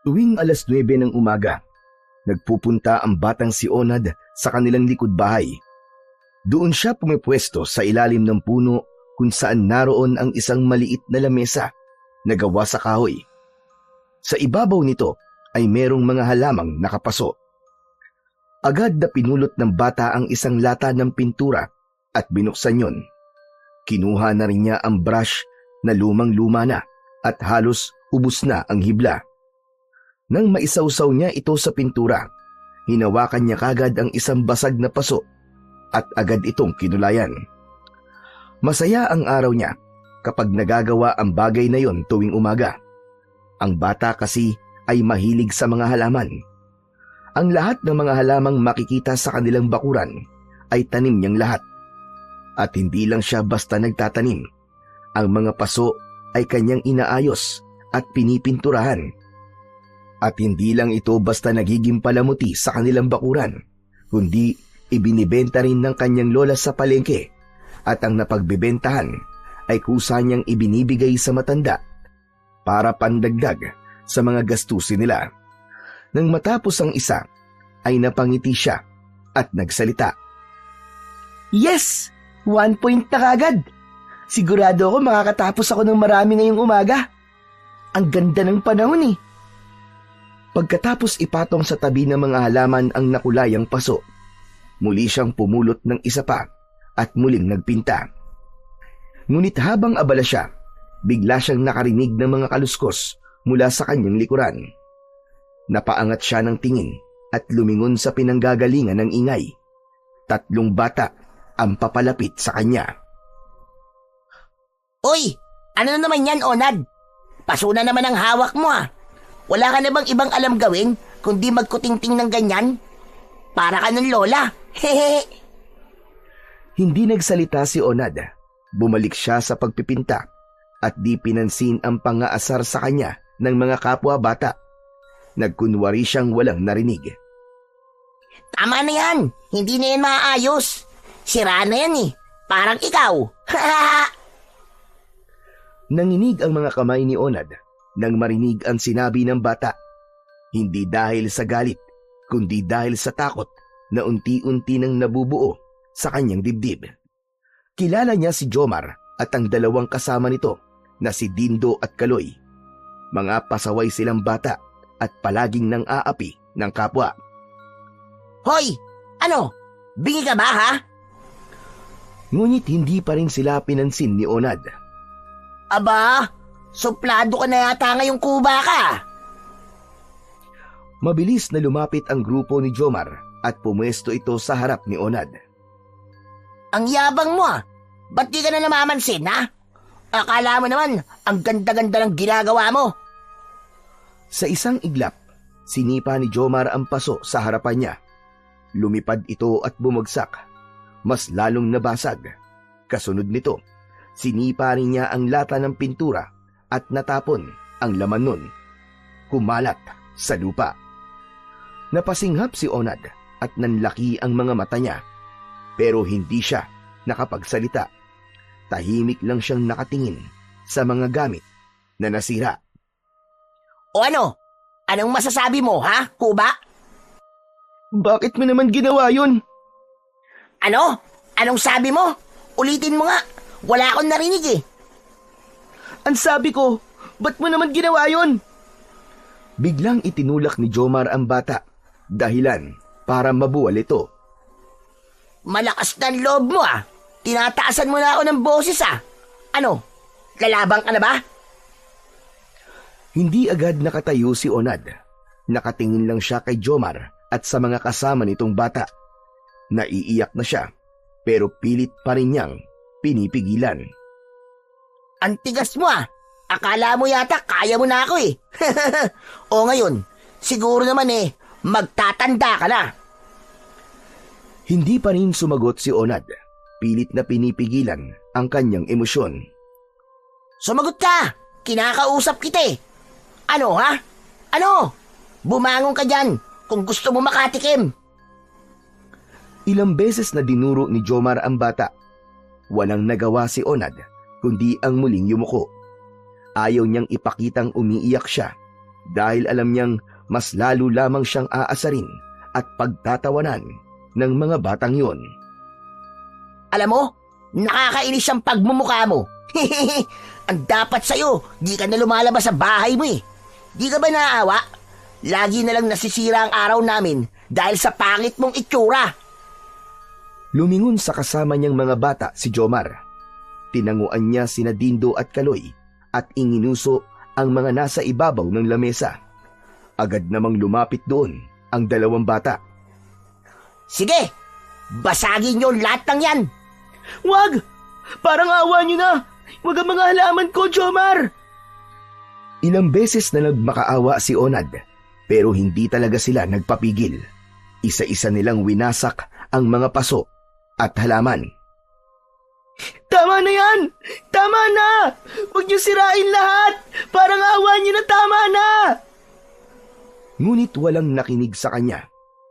Tuwing 9:00 ng umaga, nagpupunta ang batang si Onad sa kanilang likod bahay. Doon siya pumipwesto sa ilalim ng puno kung saan naroon ang isang maliit na lamesa na gawa sa kahoy. Sa ibabaw nito ay merong mga halamang nakapaso. Agad na pinulot ng bata ang isang lata ng pintura at binuksan yon. Kinuha na rin niya ang brush na lumang-luma na at halos ubos na ang hibla. Nang maisawsaw niya ito sa pintura, hinawakan niya kagad ang isang basag na paso at agad itong kinulayan. Masaya ang araw niya kapag nagagawa ang bagay na yon tuwing umaga. Ang bata kasi ay mahilig sa mga halaman. Ang lahat ng mga halamang makikita sa kanilang bakuran ay tanim niyang lahat. At hindi lang siya basta nagtatanim. Ang mga paso ay kanyang inaayos at pinipinturahan. At hindi lang ito basta nagiging palamuti sa kanilang bakuran, kundi ibinibenta rin ng kanyang lola sa palengke at ang napagbibentahan ay kusa niyang ibinibigay sa matanda para pandagdag sa mga gastusin nila. Nang matapos ang isa, ay napangiti siya at nagsalita. Yes! 1 point na kagad! Sigurado ako makakatapos ako ng marami ngayong umaga. Ang ganda ng panahon eh. Pagkatapos ipatong sa tabi ng mga halaman ang nakulayang paso, muli siyang pumulot ng isa pa at muling nagpinta. Ngunit habang abala siya, bigla siyang nakarinig ng mga kaluskos mula sa kanyang likuran. Napaangat siya ng tingin at lumingon sa pinanggagalingan ng ingay. 3 bata ang papalapit sa kanya. Uy! Ano naman yan, Onad? Paso na naman ang hawak mo ah. Wala ka na bang ibang alam gawin kundi magkutingting ng ganyan? Para ka ng lola. Hehe. Hindi nagsalita si Onad. Bumalik siya sa pagpipinta at di pinansin ang pangaasar sa kanya ng mga kapwa bata. Nagkunwari siyang walang narinig. Tama na yan. Hindi na yan maayos. Sira na yan eh. Parang ikaw. Nanginig ang mga kamay ni Onad nang marinig ang sinabi ng bata. Hindi dahil sa galit, kundi dahil sa takot na unti-unti nang nabubuo sa kanyang dibdib. Kilala niya si Jomar at ang 2 kasama nito na si Dindo at Kaloy. Mga pasaway silang bata at palaging nang aapi ng kapwa. Hoy! Ano? Bingi ka ba ha? Ngunit hindi pa rin sila pinansin ni Onad. Aba, suplado ka na yata ngayong kuba ka. Mabilis na lumapit ang grupo ni Jomar at pumwesto ito sa harap ni Onad. Ang yabang mo ah. Ba't di ka na namamansin ha? Akala mo naman ang ganda-ganda ng ginagawa mo. Sa isang iglap, sinipa ni Jomar ang paso sa harapan niya. Lumipad ito at bumagsak. Mas lalong nabasag. Kasunod nito, sinipa rin niya ang lata ng pintura at natapon ang laman nun. Kumalat sa lupa. Napasinghap si Onad at nanlaki ang mga mata niya. Pero hindi siya nakapagsalita. Tahimik lang siyang nakatingin sa mga gamit na nasira. O ano? Anong masasabi mo ha, kuba? Bakit mo naman ginawa yun? Ano? Anong sabi mo? Ulitin mo nga. Wala akong narinig eh. Ang sabi ko, ba't mo naman ginawa yun? Biglang itinulak ni Jomar ang bata. Dahilan para mabuwal ito. Malakas na loob mo ah. Tinataasan mo na ako ng boses ah. Ano? Lalabang ka na ba? Hindi agad nakatayo si Onad. Nakatingin lang siya kay Jomar at sa mga kasama nitong bata. Naiiyak na siya, pero pilit pa rin niyang pinipigilan. Ang tigas mo ah. Akala mo yata kaya mo na ako eh. O ngayon, siguro naman eh, magtatanda ka na. Hindi pa rin sumagot si Onad. Pilit na pinipigilan ang kanyang emosyon. Sumagot ka! Kinakausap kita eh. Ano ha? Ano? Bumangon ka dyan kung gusto mo makatikim. Ilang beses na dinuro ni Jomar ang bata. Walang nagawa si Onad kundi ang muling yumuko. Ayaw niyang ipakitang umiiyak siya, dahil alam niyang mas lalo lamang siyang aasarin at pagtatawanan ng mga batang yon. Alam mo, nakakainis ang pagmumukha mo. Ang dapat sa'yo, di ka na lumalabas sa bahay mo eh. Di ka ba naaawa? Lagi na lang nasisira ang araw namin dahil sa pangit mong itsura. Lumingon sa kasama niyang mga bata si Jomar. Tinanguan niya sina Dindo at Kaloy at inginuso ang mga nasa ibabaw ng lamesa. Agad namang lumapit doon ang dalawang bata. Sige, basagin niyo lahat ng yan. Wag! Parang awa niyo na! Wag ang mga halaman ko, Jomar! Ilang beses na nagmakaawa si Onad, pero hindi talaga sila nagpapigil. Isa-isa nilang winasak ang mga paso at halaman. Tama na yan! Tama na! Huwag niyo sirain lahat! Parang awa niyo na, tama na! Ngunit walang nakinig sa kanya.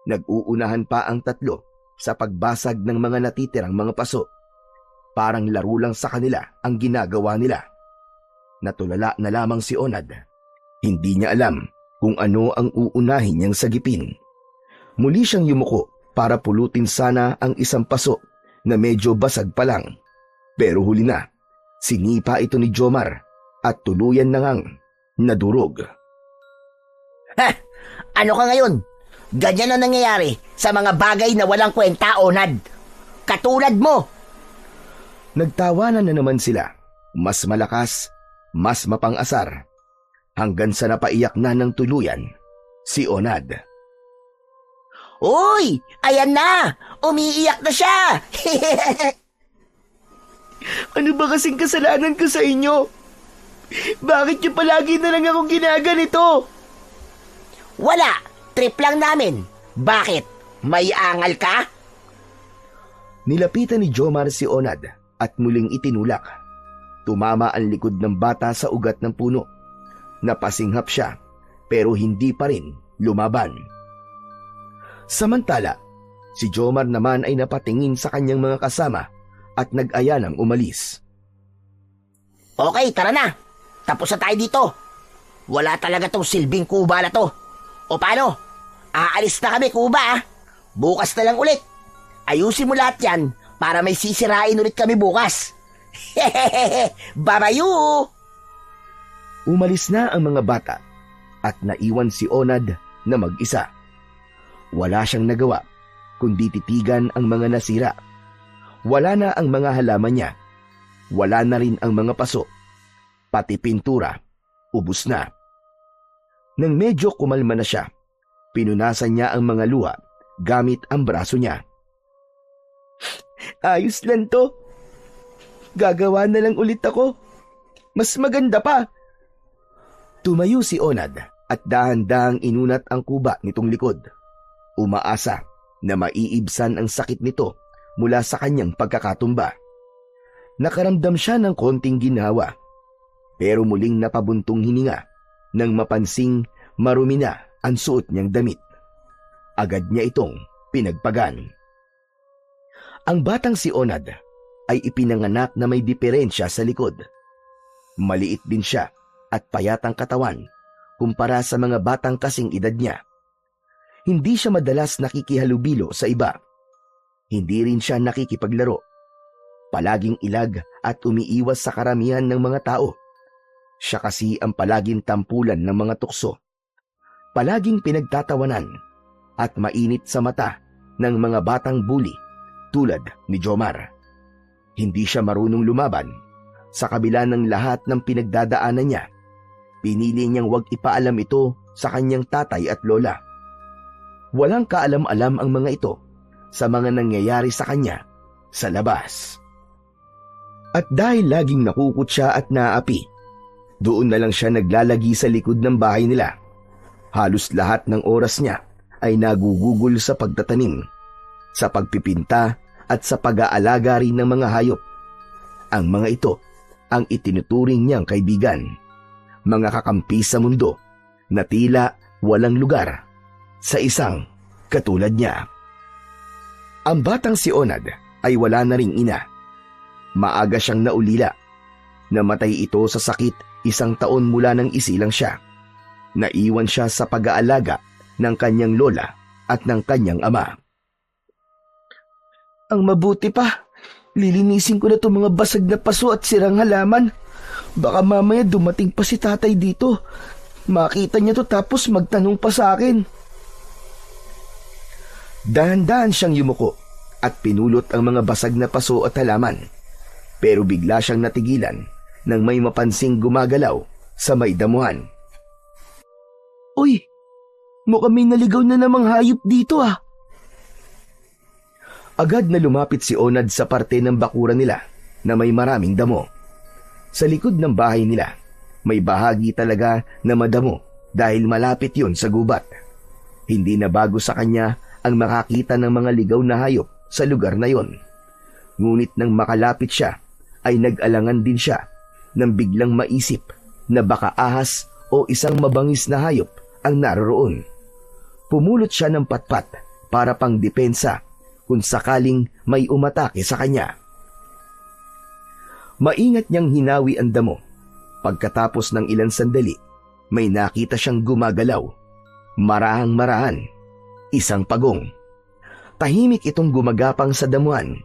Nag-uunahan pa ang tatlo sa pagbasag ng mga natitirang mga paso. Parang laro lang sa kanila ang ginagawa nila. Natulala na lamang si Onad. Hindi niya alam kung ano ang uunahin niyang sagipin. Muli siyang yumuko para pulutin sana ang isang paso na medyo basag pa lang. Pero huli na, sinipa ito ni Jomar at tuluyan na ngang nadurog. Ha! Ano ka ngayon? Ganyan ang nangyayari sa mga bagay na walang kwenta, Onad. Katulad mo! Nagtawanan na naman sila. Mas malakas, mas mapang-asar. Hanggang sa napaiyak na ng tuluyan si Onad. Uy! Ayan na! Umiiyak na siya! Ano ba kasing kasalanan ko sa inyo? Bakit niyo palagi na lang akong ginaganito? Wala! Trip lang namin. Bakit? May angal ka? Nilapitan ni Jomar si Onad at muling itinulak. Tumama ang likod ng bata sa ugat ng puno. Napasinghap siya pero hindi pa rin lumaban. Samantala, si Jomar naman ay napatingin sa kanyang mga kasama at nag-aya ng umalis. Okay, tara na. Tapos na tayo dito. Wala talaga tong silbing kuba na to. O paano? Aalis na kami, kuba ah. Bukas na lang ulit. Ayusin mo lahat yan para may sisirain ulit kami bukas. Hehehe, babayu! Umalis na ang mga bata at naiwan si Onad na mag-isa. Wala siyang nagawa kundi titigan ang mga nasira. Wala na ang mga halaman niya. Wala na rin ang mga paso. Pati pintura, ubus na. Nang medyo kumalma na siya, pinunasan niya ang mga luha gamit ang braso niya. Ayos lang to. Gagawa na lang ulit ako. Mas maganda pa. Tumayo si Onad at dahan-dahang inunat ang kuba nitong likod. Umaasa na maiibsan ang sakit nito mula sa kanyang pagkakatumba. Nakaramdam siya ng konting ginhawa, pero muling napabuntong hininga nang mapansing marumi na ang suot niyang damit. Agad niya itong pinagpagan. Ang batang si Onad ay ipinanganak na may diferensya sa likod. Maliit din siya at payatang katawan kumpara sa mga batang kasing edad niya. Hindi siya madalas nakikihalubilo sa iba. Hindi rin siya nakikipaglaro. Palaging ilag at umiiwas sa karamihan ng mga tao. Siya kasi ang palaging tampulan ng mga tukso. Palaging pinagtatawanan at mainit sa mata ng mga batang bully tulad ni Jomar. Hindi siya marunong lumaban. Sa kabila ng lahat ng pinagdadaanan niya, pinili niyang wag ipaalam ito sa kanyang tatay at lola. Walang kaalam-alam ang mga ito sa mga nangyayari sa kanya sa labas. At dahil laging nakukot siya at naapi, doon na lang siya naglalagi sa likod ng bahay nila. Halos lahat ng oras niya ay nagugugol sa pagtatanim, sa pagpipinta at sa pag-aalaga rin ng mga hayop. Ang mga ito ang itinuturing niyang kaibigan, mga kakampi sa mundo na tila walang lugar sa isang katulad niya. Ang batang si Onad ay wala na ring ina. Maaga siyang naulila. Namatay ito sa sakit 1 taon mula nang isilang siya. Naiwan siya sa pag-aalaga ng kanyang lola at ng kanyang ama. Ang mabuti pa, lilinisin ko na itong mga basag na paso at sirang halaman. Baka mamaya dumating pa si tatay dito. Makita niya to tapos magtanong pa sa akin. Dahan-dahan siyang yumuko at pinulot ang mga basag na paso at halaman. Pero bigla siyang natigilan nang may mapansing gumagalaw sa may damuhan. Uy, mukhang may naligaw na namang hayop dito ah. Agad na lumapit si Onad sa parte ng bakuran nila na may maraming damo. Sa likod ng bahay nila, may bahagi talaga na madamo dahil malapit yon sa gubat. Hindi na bago sa kanya ang makakita ng mga ligaw na hayop sa lugar na yon. Ngunit nang makalapit siya, ay nag-alangan din siya nang biglang maisip na baka ahas o isang mabangis na hayop ang naroroon. Pumulot siya ng patpat para pang depensa kung sakaling may umatake sa kanya. Maingat niyang hinawi ang damo. Pagkatapos ng ilang sandali, may nakita siyang gumagalaw. Marahang-marahan, isang pagong. Tahimik itong gumagapang sa damuhan.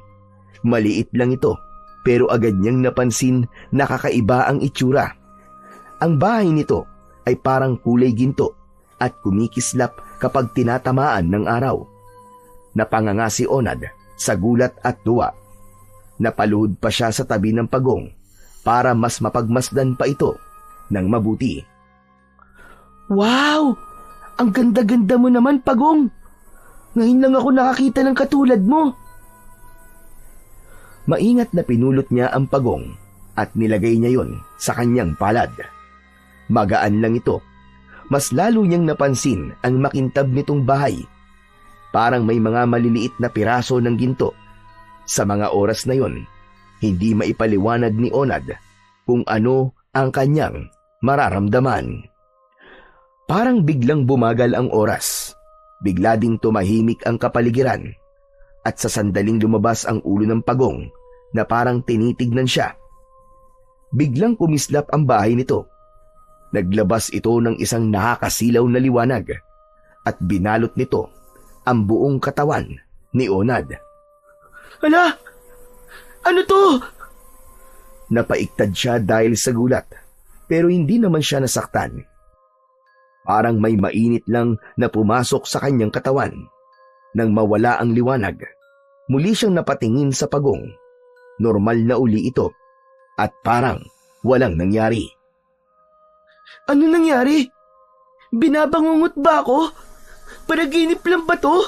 Maliit lang ito, pero agad niyang napansin na kakaiba ang itsura. Ang bahay nito ay parang kulay ginto at kumikislap kapag tinatamaan ng araw. Napanganga si Onad sa gulat at tuwa. Napaluhod pa siya sa tabi ng pagong para mas mapagmasdan pa ito ng mabuti. Wow! Ang ganda-ganda mo naman, Pagong! Ngayon lang ako nakakita ng katulad mo. Maingat na pinulot niya ang pagong at nilagay niya yon sa kanyang palad. Magaan lang ito. Mas lalo niyang napansin ang makintab nitong bahay. Parang may mga maliliit na piraso ng ginto. Sa mga oras na yon, hindi maipaliwanag ni Onad kung ano ang kanyang mararamdaman. Parang biglang bumagal ang oras. Bigla ding tumahimik ang kapaligiran. At sa sandaling lumabas ang ulo ng pagong na parang tinitignan siya. Biglang kumislap ang bahay nito. Naglabas ito ng isang nakakasilaw na liwanag at binalot nito ang buong katawan ni Onad. Hala! Ano to? Napaiktad siya dahil sa gulat, pero hindi naman siya nasaktan. Parang may mainit lang na pumasok sa kanyang katawan. Nang mawala ang liwanag, muli siyang napatingin sa pagong. Normal na uli ito at parang walang nangyari. Ano nangyari? Binabangungot ba ako? Panaginip lang ba to?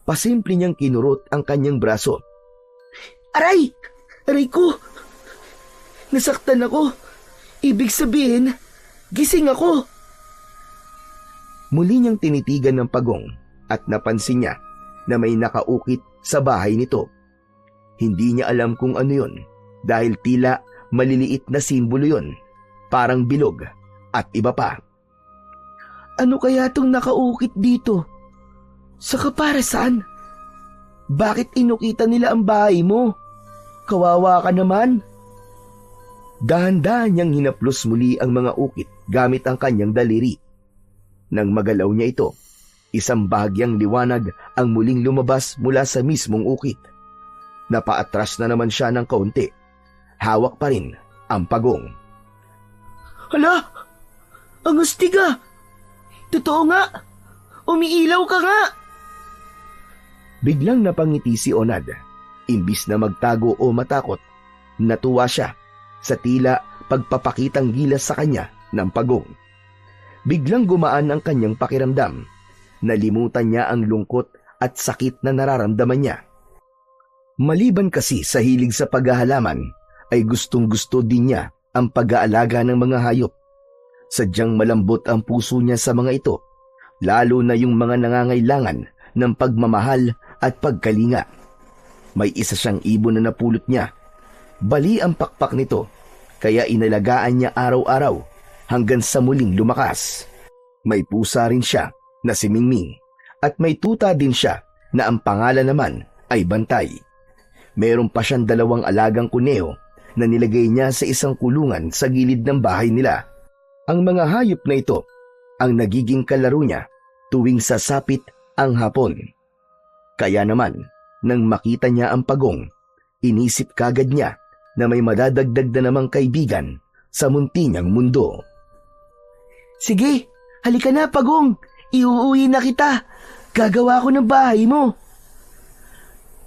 Pasimple niyang kinurot ang kanyang braso. Aray! Aray ko! Nasaktan ako. Ibig sabihin, gising ako. Muli niyang tinitigan ng pagong at napansin niya na may nakaukit sa bahay nito. Hindi niya alam kung ano yon dahil tila maliliit na simbolo yon, parang bilog at iba pa. Ano kaya tong nakaukit dito? Saka para saan? Bakit inukita nila ang bahay mo? Kawawa ka naman. Dahan-dahan niyang hinaplos muli ang mga ukit gamit ang kanyang daliri. Nang magalaw niya ito, isang bahagyang liwanag ang muling lumabas mula sa mismong ukit. Napaatras na naman siya ng kaunti. Hawak pa rin ang pagong. Hala! Ang astiga! Totoo nga! Umiilaw ka nga! Biglang napangiti si Onad. Imbis na magtago o matakot, natuwa siya sa tila pagpapakitang gilas sa kanya ng pagong. Biglang gumaan ang kanyang pakiramdam. Nalimutan niya ang lungkot at sakit na nararamdaman niya. Maliban kasi sa hilig sa paghahalaman, ay gustong-gusto din niya ang pag-aalaga ng mga hayop. Sadyang malambot ang puso niya sa mga ito, lalo na yung mga nangangailangan ng pagmamahal at pagkalinga. May isa siyang ibon na napulot niya. Bali ang pakpak nito, kaya inalagaan niya araw-araw hanggang sa muling lumakas. May pusa rin siya na si Mingming at may tuta din siya na ang pangalan naman ay Bantay. Meron pa siyang 2 alagang kuneho na nilagay niya sa isang kulungan sa gilid ng bahay nila. Ang mga hayop na ito ang nagiging kalaro niya tuwing sasapit ang hapon. Kaya naman, nang makita niya ang pagong, inisip kagad niya na may madadagdag na namang kaibigan sa munti niyang mundo. Sige, halika na Pagong, iuuwi na kita. Gagawa ko ng bahay mo.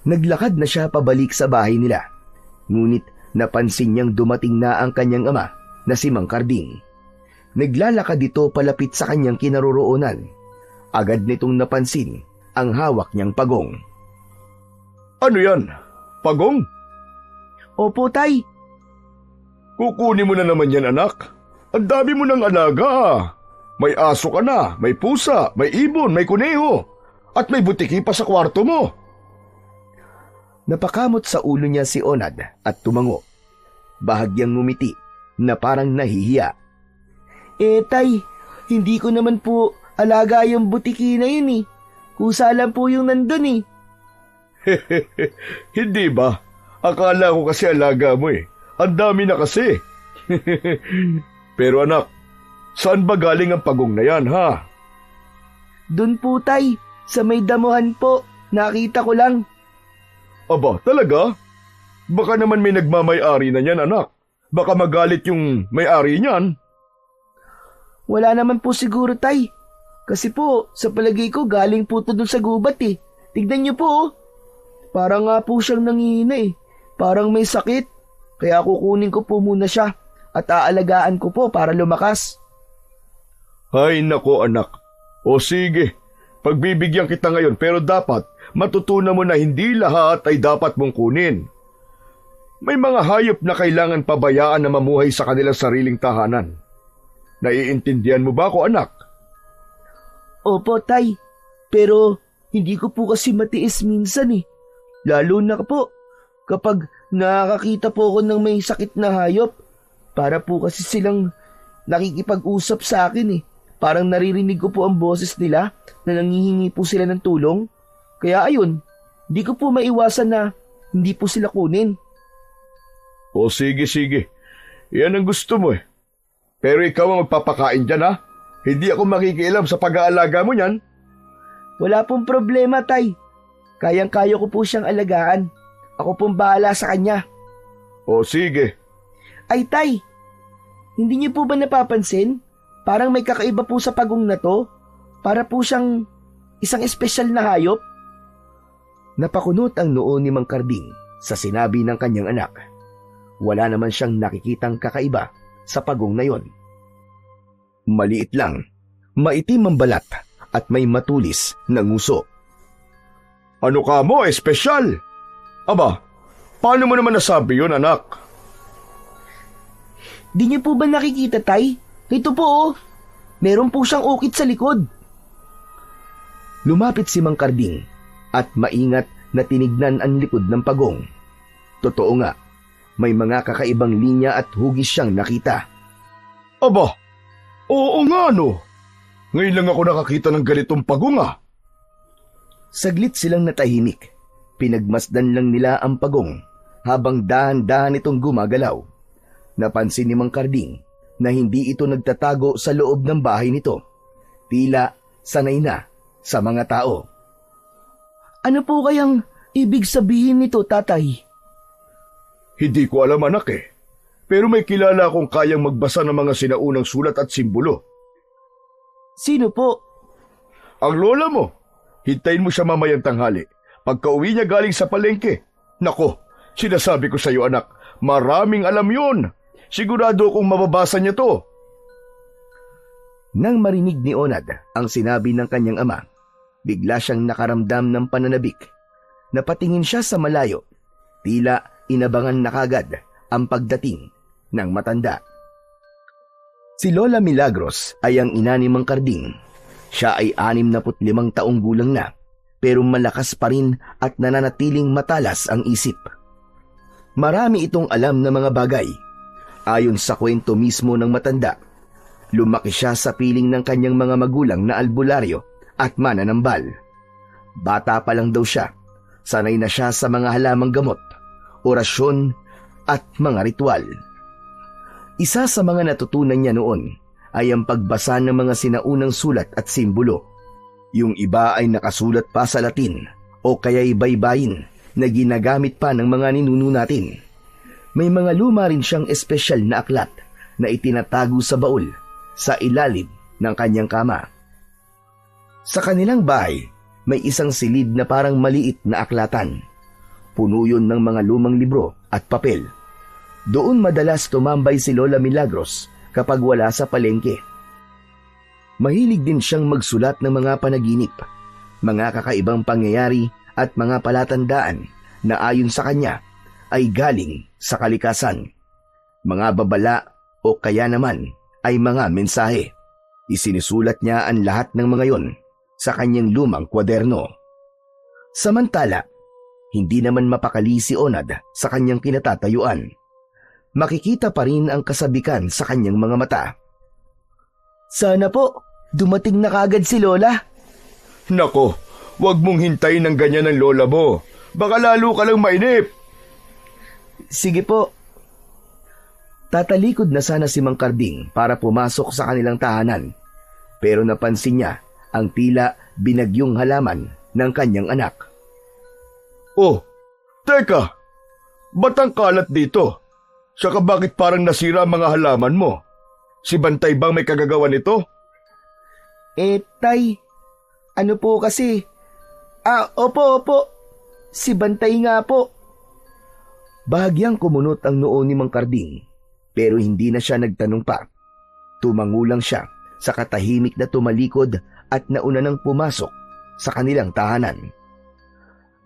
Naglakad na siya pabalik sa bahay nila. Ngunit napansin niyang dumating na ang kanyang ama na si Mang Karding. Naglalakad ito palapit sa kanyang kinaroroonan. Agad nitong napansin ang hawak niyang pagong. Ano yan? Pagong? Opo, Tay. Kukunin mo na naman yan, anak. Ang dami mo ng alaga. May aso ka na, may pusa, may ibon, may kuneho. At may butiki pa sa kwarto mo. Napakamot sa ulo niya si Onad at tumango. Bahagyang ngumiti na parang nahihiya. Tay, hindi ko naman po alaga yung butiki na yun eh. Kusa lang po yung nandun eh. Hindi ba? Akala ko kasi alaga mo eh. Ang dami na kasi. Pero anak, saan ba galing ang pagong na yan, ha? Dun po, Tay, sa may damuhan po. Nakita ko lang. Aba, talaga? Baka naman may nagmamay-ari na niyan, anak. Baka magalit yung may-ari niyan. Wala naman po siguro, Tay. Kasi po, sa palagay ko, galing po to dun sa gubat eh. Tignan niyo po, oh. Parang nga po siyang nangihina eh. Parang may sakit. Kaya kukunin ko po muna siya at aalagaan ko po para lumakas. Ay nako anak. O sige, pagbibigyan kita ngayon pero dapat matutunan mo na hindi lahat ay dapat mong kunin. May mga hayop na kailangan pabayaan na mamuhay sa kanilang sariling tahanan. Naiintindihan mo ba ako, anak? Opo, Tay. Pero hindi ko po kasi matiis minsan eh. Lalo na po kapag nakakakita po ako ng may sakit na hayop. Para po kasi silang nakikipag-usap sa akin eh. Parang naririnig ko po ang boses nila na nangihingi po sila ng tulong. Kaya ayun, di ko po maiwasan na hindi po sila kunin. O sige. Yan ang gusto mo eh. Pero ikaw ang magpapakain dyan, ha? Hindi ako makikialam sa pag-aalaga mo niyan. Wala pong problema, Tay. Kayang-kaya ko po siyang alagaan. Ako pong bahala sa kanya. O sige. Ay, Tay, hindi niyo po ba napapansin? Parang may kakaiba po sa pagong na to. Para po siyang isang espesyal na hayop. Napakunot ang noo ni Mang Karding sa sinabi ng kanyang anak. Wala naman siyang nakikitang kakaiba sa pagong na yon. Maliit lang, maitim ang balat at may matulis na nguso. Ano ka mo, espesyal? Aba, paano mo naman nasabi yun, anak? Di niyo po ba nakikita, Tay? Ito po, oh. Meron po siyang ukit sa likod. Lumapit si Mang Karding at maingat na tinignan ang likod ng pagong. Totoo nga, may mga kakaibang linya at hugis siyang nakita. Aba, oo nga no. Ngayon lang ako nakakita ng ganitong pagong ah. Saglit silang natahimik. Pinagmasdan lang nila ang pagong habang dahan-dahan itong gumagalaw. Napansin ni Mang Karding na hindi ito nagtatago sa loob ng bahay nito. Tila sanay na sa mga tao. Ano po kayang ibig sabihin nito, Tatay? Hindi ko alam, anak eh. Pero may kilala akong kayang magbasa ng mga sinaunang sulat at simbolo. Sino po? Ang lola mo. Hintayin mo siya mamayang tanghali. Pagka-uwi niya galing sa palengke. Nako, sinasabi ko sa iyo, anak, maraming alam yun. Sigurado akong mababasa niya to. Nang marinig ni Onad ang sinabi ng kanyang ama, bigla siyang nakaramdam ng pananabik. Napatingin siya sa malayo. Tila inabangan na kagad ang pagdating ng matanda. Si Lola Milagros ay ang ina ni Mang Karding. Siya ay 65 taong gulang na, pero malakas pa rin at nananatiling matalas ang isip. Marami itong alam na mga bagay. Ayon sa kwento mismo ng matanda, lumaki siya sa piling ng kanyang mga magulang na albularyo at mananambal. Bata pa lang daw siya, sanay na siya sa mga halamang gamot, orasyon at mga ritual. Isa sa mga natutunan niya noon ay ang pagbasa ng mga sinaunang sulat at simbolo. Yung iba ay nakasulat pa sa Latin o kaya'y baybayin na ginagamit pa ng mga ninuno natin. May mga luma rin siyang espesyal na aklat na itinatago sa baul sa ilalim ng kanyang kama. Sa kanilang bahay, may isang silid na parang maliit na aklatan. Puno yun ng mga lumang libro at papel. Doon madalas tumambay si Lola Milagros kapag wala sa palengke. Mahilig din siyang magsulat ng mga panaginip, mga kakaibang pangyayari at mga palatandaan na ayon sa kanya ay galing sa kalikasan. Mga babala o kaya naman ay mga mensahe. Isinusulat niya ang lahat ng mga yon sa kanyang lumang kwaderno. Samantala, hindi naman mapakali si Onad sa kanyang kinatatayuan. Makikita pa rin ang kasabikan sa kanyang mga mata. Sana po, dumating na kagad si Lola. Nako, wag mong hintayin ng ganyan ng lola mo. Baka lalo ka lang mainip. Sige po. Tatalikod na sana si Mang Karding para pumasok sa kanilang tahanan. Pero napansin niya ang tila binagyong halaman ng kanyang anak. Oh, teka! Ba't ang kalat dito? Saka bakit parang nasira ang mga halaman mo? Si Bantay bang may kagagawa nito? Tay, ano po kasi? Opo. Si Bantay nga po. Bahagyang kumunot ang noo ni Mang Karding, pero hindi na siya nagtanong pa. Tumangulang siya sa katahimik na tumalikod at nauna nang pumasok sa kanilang tahanan.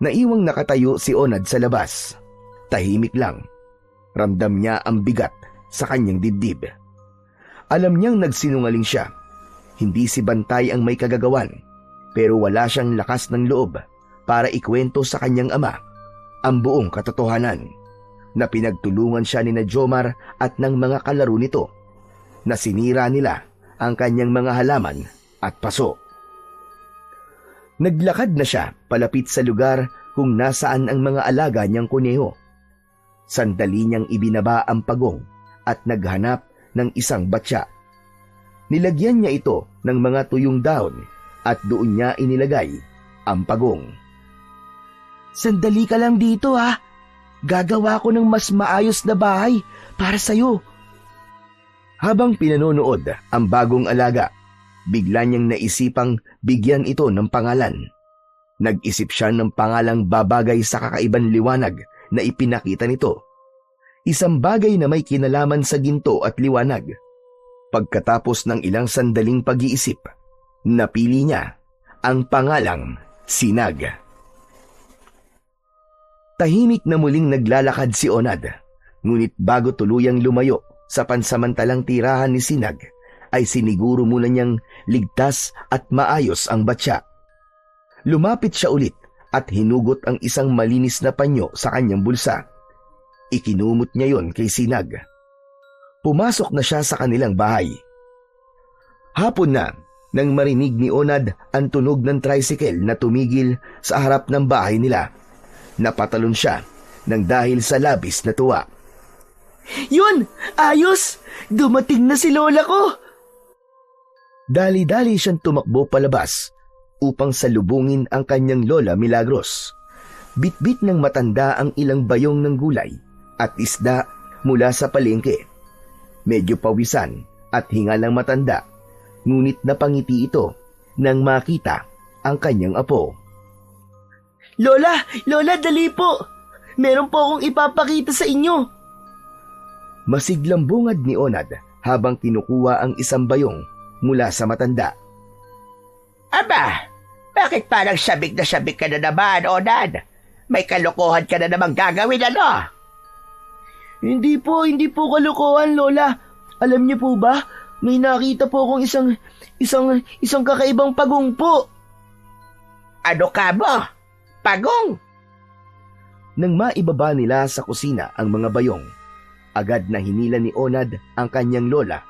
Naiwang nakatayo si Onad sa labas. Tahimik lang. Ramdam niya ang bigat sa kanyang dibdib. Alam niyang nagsinungaling siya. Hindi si Bantay ang may kagagawan, pero wala siyang lakas ng loob para ikwento sa kanyang ama ang buong katotohanan na pinagtulungan siya ni na Jomar at ng mga kalaro nito na sinira nila ang kanyang mga halaman at paso. Naglakad na siya palapit sa lugar kung nasaan ang mga alaga niyang kuneho. Sandali niyang ibinaba ang pagong at naghanap ng isang batya. Nilagyan niya ito ng mga tuyong dahon at doon niya inilagay ang pagong. Sandali ka lang dito ha. Gagawa ko ng mas maayos na bahay para sa'yo. Habang pinanonood ang bagong alaga, bigla niyang naisipang bigyan ito ng pangalan. Nag-isip siya ng pangalang babagay sa kakaibang liwanag na ipinakita nito. Isang bagay na may kinalaman sa ginto at liwanag. Pagkatapos ng ilang sandaling pag-iisip, napili niya ang pangalang Sinag. Tahimik na muling naglalakad si Onad, ngunit bago tuluyang lumayo sa pansamantalang tirahan ni Sinag, ay siniguro muna niyang ligtas at maayos ang batya. Lumapit siya ulit at hinugot ang isang malinis na panyo sa kanyang bulsa. Ikinumot niya yon kay Sinag. Pumasok na siya sa kanilang bahay. Hapon na nang marinig ni Onad ang tunog ng tricycle na tumigil sa harap ng bahay nila. Napatalon siya nang dahil sa labis na tuwa. Yun! Ayos! Dumating na si Lola ko! Dali-dali siyang tumakbo palabas upang salubungin ang kanyang Lola Milagros. Bitbit ng matanda ang ilang bayong ng gulay at isda mula sa palengke. Medyo pawisan at hingalang matanda, ngunit napangiti ito nang makita ang kanyang apo. Lola! Dali po! Meron po akong ipapakita sa inyo. Masiglang bungad ni Onad habang kinukuha ang isang bayong mula sa matanda. Aba, bakit parang sabik ka na naman, Onad? May kalokohan ka na namang gagawin, ano? Hindi po kalokohan, Lola. Alam niyo po ba, may nakita po akong isang kakaibang pagong po. Ano ka mo? Pagong? Nang maibaba nila sa kusina ang mga bayong, agad na hinila ni Onad ang kanyang lola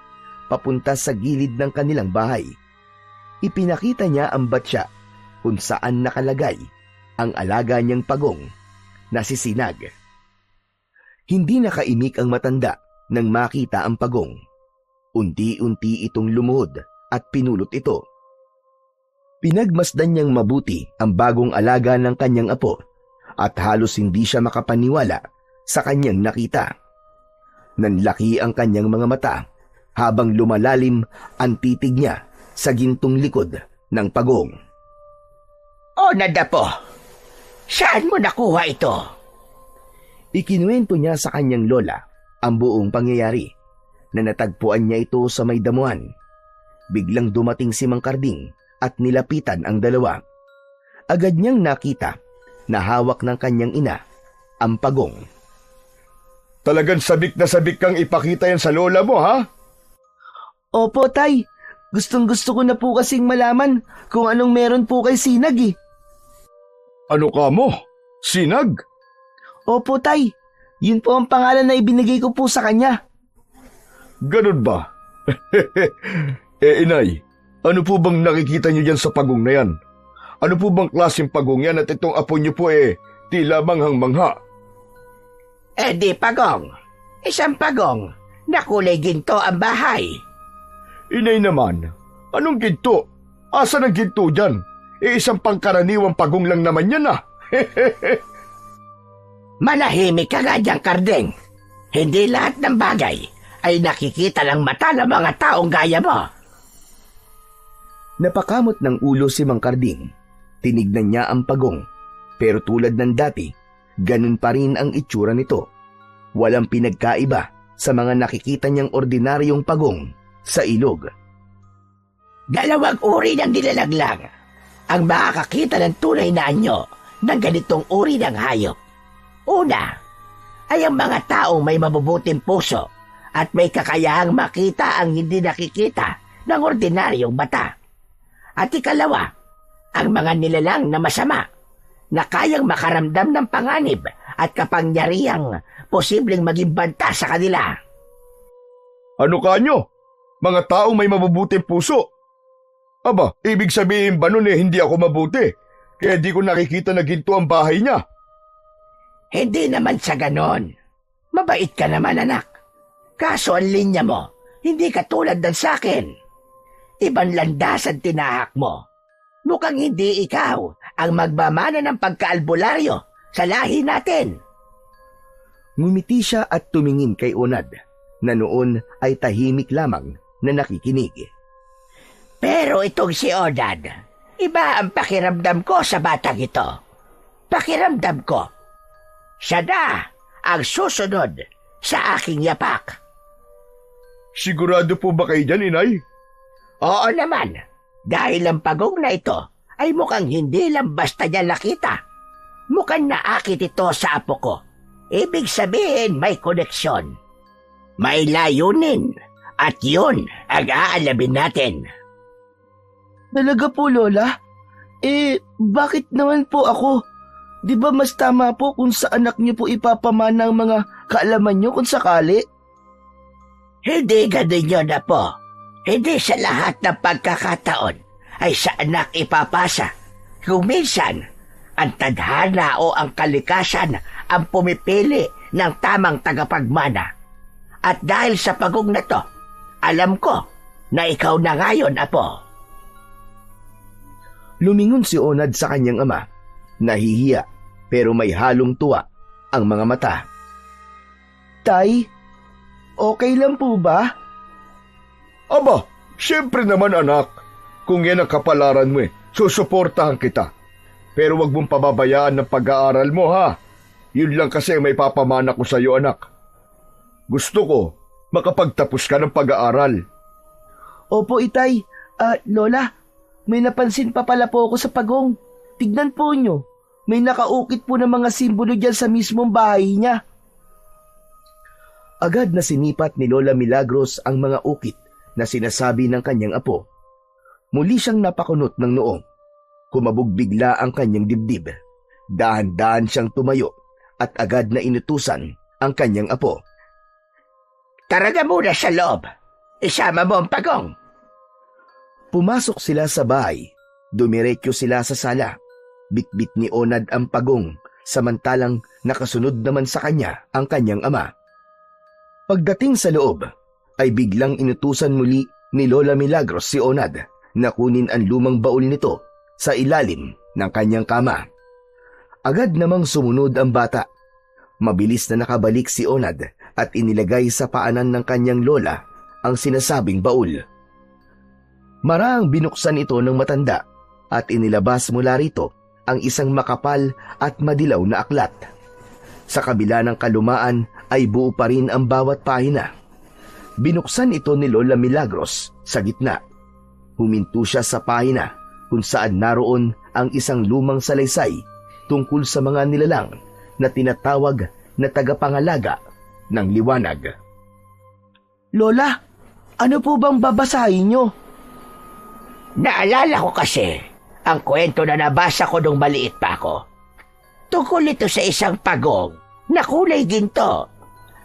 papunta sa gilid ng kanilang bahay. Ipinakita niya ang batya kung saan nakalagay ang alaga niyang pagong na si Sinag. Hindi nakaimik ang matanda nang makita ang pagong. Unti-unti itong lumuhod at pinulot ito. Pinagmasdan niyang mabuti ang bagong alaga ng kanyang apo at halos hindi siya makapaniwala sa kanyang nakita. Nanlaki ang kanyang mga mata habang lumalalim ang titig niya sa gintong likod ng pagong. Onad apo, saan mo nakuha ito? Ikinuwento niya sa kanyang lola ang buong pangyayari na natagpuan niya ito sa may damuhan. Biglang dumating si Mang Karding at nilapitan ang dalawa. Agad niyang nakita na hawak ng kanyang ina ang pagong. Talagang sabik na sabik kang ipakita yan sa lola mo, ha? Opo, Tay. Gustong-gusto ko na po kasing malaman kung anong meron po kay Sinag eh. Ano ka mo? Sinag? Opo, Tay. Yun po ang pangalan na ibinigay ko po sa kanya. Ganun ba? Inay, ano po bang nakikita niyo dyan sa pagong na yan? Ano po bang klaseng pagong yan at itong apo niyo po tila manghang-mangha? Di pagong. Isang pagong na kulay ginto ang bahay. Inay naman, anong ginto? Asan ang ginto dyan? Isang pangkaraniwang pagong lang naman yan, ah. Manahimik ka nga dyan, Karding. Hindi lahat ng bagay ay nakikita ng mata ng mga taong gaya mo. Napakamot ng ulo si Mang Karding. Tinignan niya ang pagong, pero tulad ng dati, ganun pa rin ang itsura nito. Walang pinagkaiba sa mga nakikita niyang ordinaryong pagong sa ilog. Dalawang uri ng nilalaglang ang makakakita ng tunay na anyo ng ganitong uri ng hayop. Una, ay ang mga taong may mabubuting puso at may kakayahang makita ang hindi nakikita ng ordinaryong mata. At ikalawa, ang mga nilalang na masama na kayang makaramdam ng panganib at kapangyarihang posibleng maging banta sa kanila. Ano kanyo? Mga taong may mabubuting puso? Aba, ibig sabihin ba nun hindi ako mabuti? Kaya di ko nakikita na ginto ang bahay niya. Hindi naman sa ganon. Mabait ka naman, anak. Kaso ang linya mo, hindi katulad ng sakin. Ibang landas ang tinahak mo. Mukhang hindi ikaw ang magmamana ng pagkaalbularyo sa lahi natin. Ngumiti siya at tumingin kay Onad, na noon ay tahimik lamang na nakikinig. Pero itong si Onad, iba ang pakiramdam ko sa batang ito. Pakiramdam ko, siya na ang susunod sa aking yapak. Sigurado po ba kayo dyan, inay? Oo naman, dahil ang pagong na ito ay mukhang hindi lang basta niya nakita. Mukhang naakit ito sa apo ko. Ibig sabihin may koneksyon. May layunin at yun ang aalamin natin. Talaga po, Lola? Bakit naman po ako? Di ba mas tama po kung sa anak niyo po ipapamana ang mga kaalaman niyo kung sakali? Hindi ganun yun na po. Hindi sa lahat ng pagkakataon ay sa anak ipapasa. Kung minsan, ang tadhana o ang kalikasan ang pumipili ng tamang tagapagmana. At dahil sa pagong na to, alam ko na ikaw na ngayon, apo. Lumingon si Onad sa kanyang ama. Nahihiya pero may halong tuwa ang mga mata. Tay, okay lang po ba? Aba, siyempre naman anak. Kung yan ang kapalaran mo susuportahan kita. Pero wag mong pababayaan ng pag-aaral mo, ha? Yun lang kasi may papamana ko sa iyo, anak. Gusto ko makapagtapos ka ng pag-aaral. Opo, Itay. Lola, may napansin pa pala po ako sa pagong. Tignan po nyo. May nakaukit po ng mga simbolo dyan sa mismong bahay niya. Agad na sinipat ni Lola Milagros ang mga ukit na sinasabi ng kanyang apo. Muli siyang napakunot ng noo. Kumabog bigla ang kanyang dibdib. Dahan-dahan siyang tumayo at agad na inutusan ang kanyang apo. Tara na muna sa loob. Isama mo ang pagong. Pumasok sila sa bahay. Dumiretso sila sa sala. Bitbit ni Onad ang pagong, samantalang nakasunod naman sa kanya ang kanyang ama. Pagdating sa loob, ay biglang inutusan muli ni Lola Milagros si Onad na kunin ang lumang baul nito sa ilalim ng kanyang kama. Agad namang sumunod ang bata. Mabilis na nakabalik si Onad at inilagay sa paanan ng kanyang lola ang sinasabing baul. Maraang binuksan ito ng matanda at inilabas mula rito ang isang makapal at madilaw na aklat. Sa kabila ng kalumaan ay buo pa rin ang bawat pahina. Binuksan ito ni Lola Milagros sa gitna. Huminto siya sa pahina kung saan naroon ang isang lumang salaysay tungkol sa mga nilalang na tinatawag na tagapangalaga ng liwanag. Lola, ano po bang babasahin nyo? Naalala ko kasi ang kwento na nabasa ko nung maliit pa ako. Tungkol ito sa isang pagong na kulay ginto.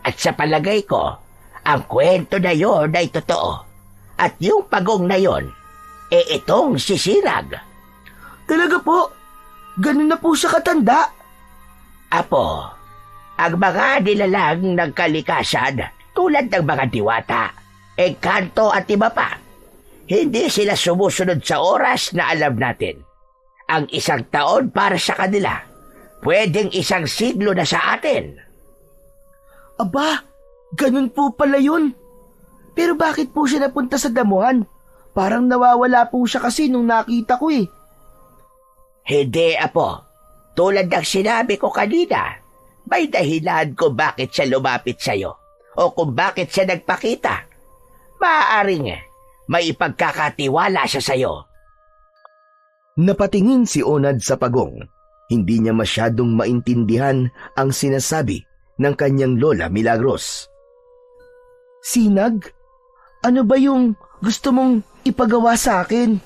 At sa palagay ko, ang kwento na yon ay totoo. At yung pagong na yon, itong si Sinag. Talaga po? Ganun na po siya katanda? Apo, ang mga nilalang ng kalikasan tulad ng mga diwata, engkanto at iba pa, hindi sila sumusunod sa oras na alam natin. Ang isang taon para sa kanila, pwedeng isang siglo na sa atin. Aba, ganun po pala yun. Pero bakit po siya napunta sa damuhan? Parang nawawala po siya kasi nung nakita ko eh. Hindi, Apo. Tulad ng sinabi ko kanina, may dahilan kung bakit siya lumapit sa'yo o kung bakit siya nagpakita. Maaaring may ipagkakatiwala siya sa'yo. Napatingin si Onad sa pagong. Hindi niya masyadong maintindihan ang sinasabi ng kanyang Lola Milagros. Sinag, ano ba yung gusto mong ipagawa sa akin?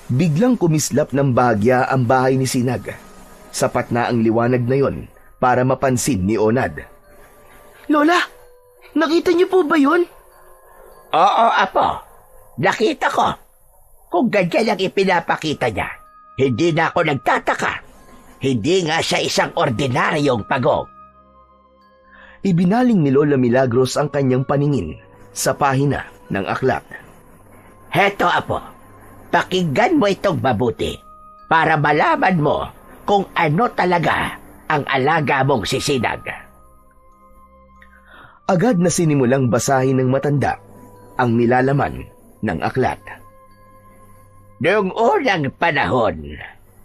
Biglang kumislap ng bahagya ang bahay ni Sinag. Sapat na ang liwanag na yon para mapansin ni Onad. Lola, nakita niyo po ba yun? Oo, Apo. Nakita ko. Kung ganyan ang ipinapakita niya, hindi na ako nagtataka. Hindi nga siya isang ordinaryong pagong. Ibinaling ni Lola Milagros ang kanyang paningin sa pahina ng aklat. Heto, Apo. Pakinggan mo itong mabuti para malaman mo kung ano talaga ang alaga mong si Sinag. Agad na sinimulang basahin ng matanda ang nilalaman ng aklat. Noong unang panahon,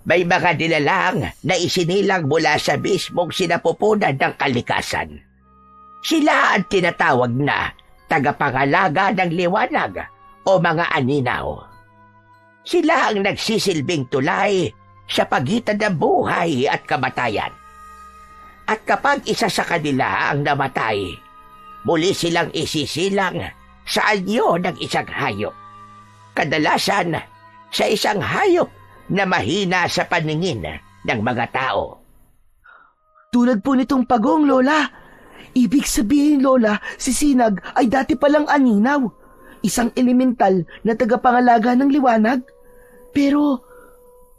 may mga nilalang na isinilang mula sa mismong sinapupunan ng kalikasan. Sila ang tinatawag na tagapangalaga ng liwanag o mga aninaw. Sila ang nagsisilbing tulay sa pagitan ng buhay at kamatayan. At kapag isa sa kanila ang namatay, muli silang isisilang sa anyo ng isang hayop. Kadalasan sa isang hayop na mahina sa paningin ng mga tao. Tulad po nitong pagong, Lola. Ibig sabihin, Lola, si Sinag ay dati palang aninaw. Isang elemental na tagapangalaga ng liwanag. Pero,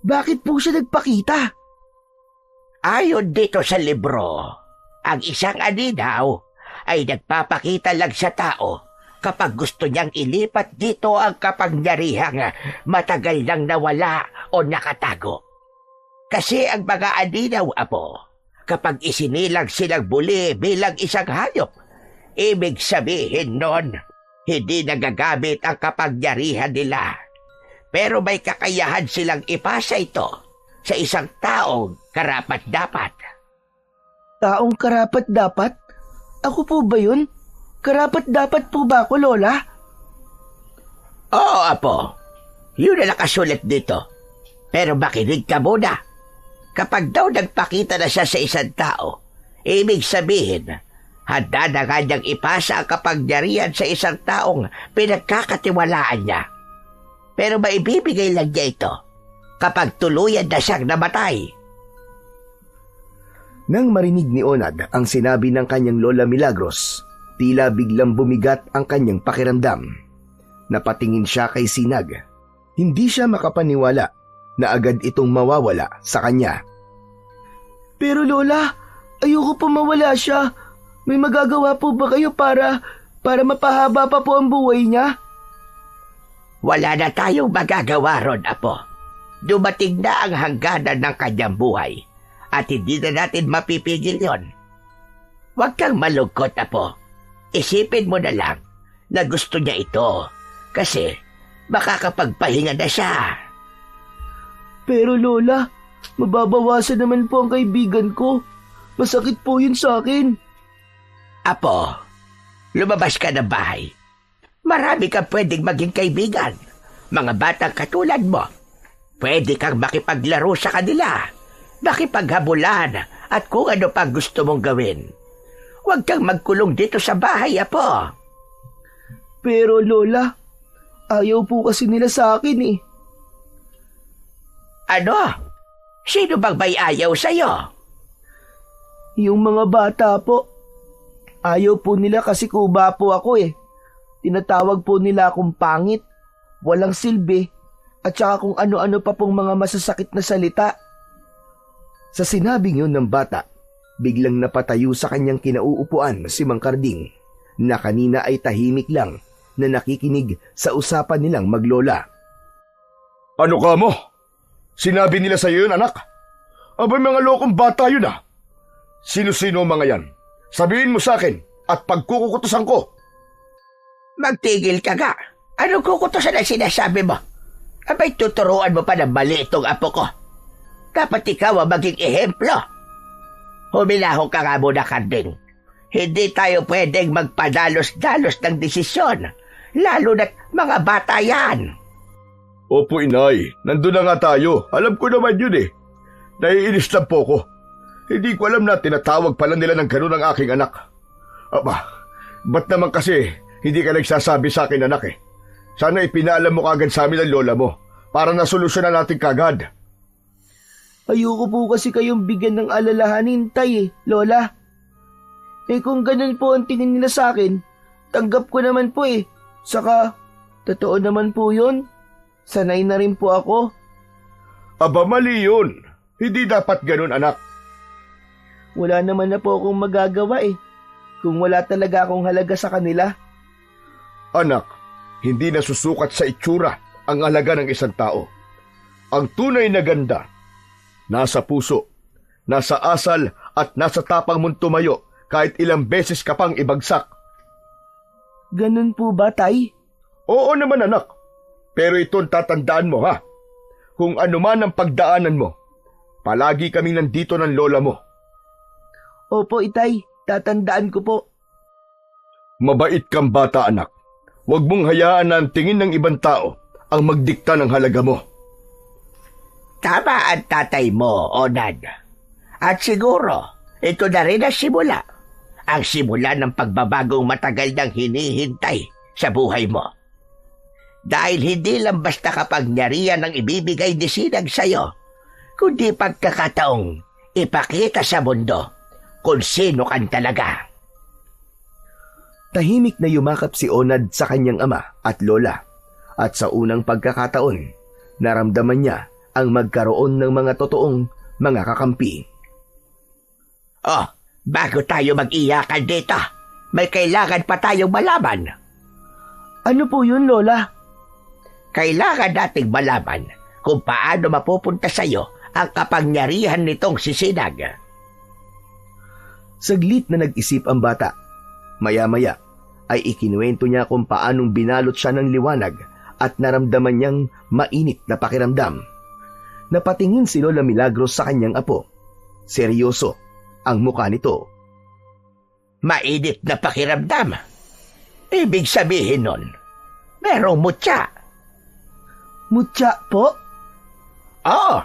bakit po siya nagpakita? Ayon dito sa libro, ang isang aninaw ay nagpapakita lang sa tao kapag gusto niyang ilipat dito ang kapangyarihang matagal nang nawala o nakatago. Kasi ang mga aninaw, Apo, kapag isinilang silang muli bilang isang hayop, ibig sabihin nun, hindi nagagamit ang kapangyarihan nila. Pero may kakayahan silang ipasa ito sa isang taong karapat-dapat. Taong karapat-dapat? Ako po ba yun? Karapat-dapat po ba ako, Lola? Oo, Apo. Yun na nakasulat dito. Pero makinig ka muna. Kapag daw nagpakita na siya sa isang tao, ibig sabihin, handa na nga niyang ipasa ang kapangyarihan sa isang taong pinagkakatiwalaan niya. Pero maibibigay lang niya ito kapag tuluyan na siyang namatay. Nang marinig ni Onad ang sinabi ng kanyang Lola Milagros, tila biglang bumigat ang kanyang pakiramdam. Napatingin siya kay Sinag. Hindi siya makapaniwala na agad itong mawawala sa kanya. Pero Lola, ayoko po mawala siya. May magagawa po ba kayo para para mapahaba pa po ang buhay niya? Wala na tayong magagawa ron, Apo. Dumating na ang hangganan ng kanyang buhay at hindi na natin mapipigil yon. Huwag kang malungkot, Apo. Isipin mo na lang na gusto niya ito kasi makakapagpahinga na siya. Pero Lola, mababawasan naman po ang kaibigan ko. Masakit po yun sa akin. Apo, lumabas ka ng bahay. Marami kang pwedeng maging kaibigan. Mga batang katulad mo. Pwede kang makipaglaro sa kanila, makipaghabulan at kung ano pa gusto mong gawin. Huwag kang magkulong dito sa bahay, Apo. Pero Lola, ayaw po kasi nila sa akin eh. Ano? Sino bang may ayaw sa'yo? Yung mga bata po. Ayaw po nila kasi kuba po ako eh. Tinatawag po nila akong pangit, walang silbi, at saka kung ano-ano pa pong mga masasakit na salita. Sa sinabing yun ng bata, biglang napatayo sa kanyang kinauupuan si Mang Karding na kanina ay tahimik lang na nakikinig sa usapan nilang maglola. Ano ka mo? Sinabi nila sa iyo yun, anak? Abay, mga lokong bata yun ah. Sino-sino mga yan? Sabihin mo sa akin at pagkukukutusan ko. Magtigil ka nga. Anong kukutusan ang sinasabi mo? Abay, tuturuan mo pa ng mali itong apo ko. Dapat ikaw ang maging ehemplo. Humilahong ka nga muna, Karding. Hindi tayo pwedeng magpadalos-dalos ng desisyon, lalo na't mga bata yan. Opo, inay. Nandun na nga tayo. Alam ko naman yun eh. Naiinis lang po ko. Hindi ko alam na tinatawag pala nila ng ganun ang aking anak. Aba, ba't naman kasi hindi ka nagsasabi sa akin, anak eh? Sana ipinaalam mo kagad sa amin ang lola mo para nasolusyonan natin kagad. Ayoko po kasi kayong bigyan ng alalahanin, Tay eh, Lola. Eh kung ganun po ang tingin nila sa akin, tanggap ko naman po eh. Saka, totoo naman po yun. Sanay na rin po ako. Aba, mali yun. Hindi dapat ganun, anak. Wala naman na po akong magagawa eh. Kung wala talaga akong halaga sa kanila. Anak, hindi nasusukat sa itsura ang halaga ng isang tao. Ang tunay na ganda, nasa puso, nasa asal at nasa tapang mong tumayo kahit ilang beses ka pang ibagsak. Ganun po ba, Tay? Oo naman, anak. Pero ito'ng tatandaan mo, ha? Kung ano man ang pagdaanan mo, palagi kaming nandito ng lola mo. Opo, Itay. Tatandaan ko po. Mabait kang bata, anak. Huwag mong hayaan na ang tingin ng ibang tao ang magdikta ng halaga mo. Tama ang tatay mo, Onad. At siguro, ito na rin ang simula. Ang simula ng pagbabagong matagal nang hinihintay sa buhay mo. Dahil hindi lang basta kapangyarihan ang ibibigay ni Sinag sa'yo, kundi pagkakataong ipakita sa mundo kung sino kan talaga. Tahimik na yumakap si Onad sa kanyang ama at lola at sa unang pagkakataon, naramdaman niya ang magkaroon ng mga totoong mga kakampi. Oh, bago tayo mag-iyakan dito, may kailangan pa tayong malaman. Ano po yun, Lola? Kailangan nating malaman kung paano mapupunta sa'yo ang kapangyarihan nitong si Sinag. Saglit na nag-isip ang bata. Maya-maya ay ikinuwento niya kung paanong binalot siya ng liwanag at naramdaman niyang mainit na pakiramdam. Napatingin si Lola Milagros sa kanyang apo. Seryoso ang mukha nito. Mainit na pakiramdam? Ibig sabihin nun, merong mutya. Mutya po? Oo,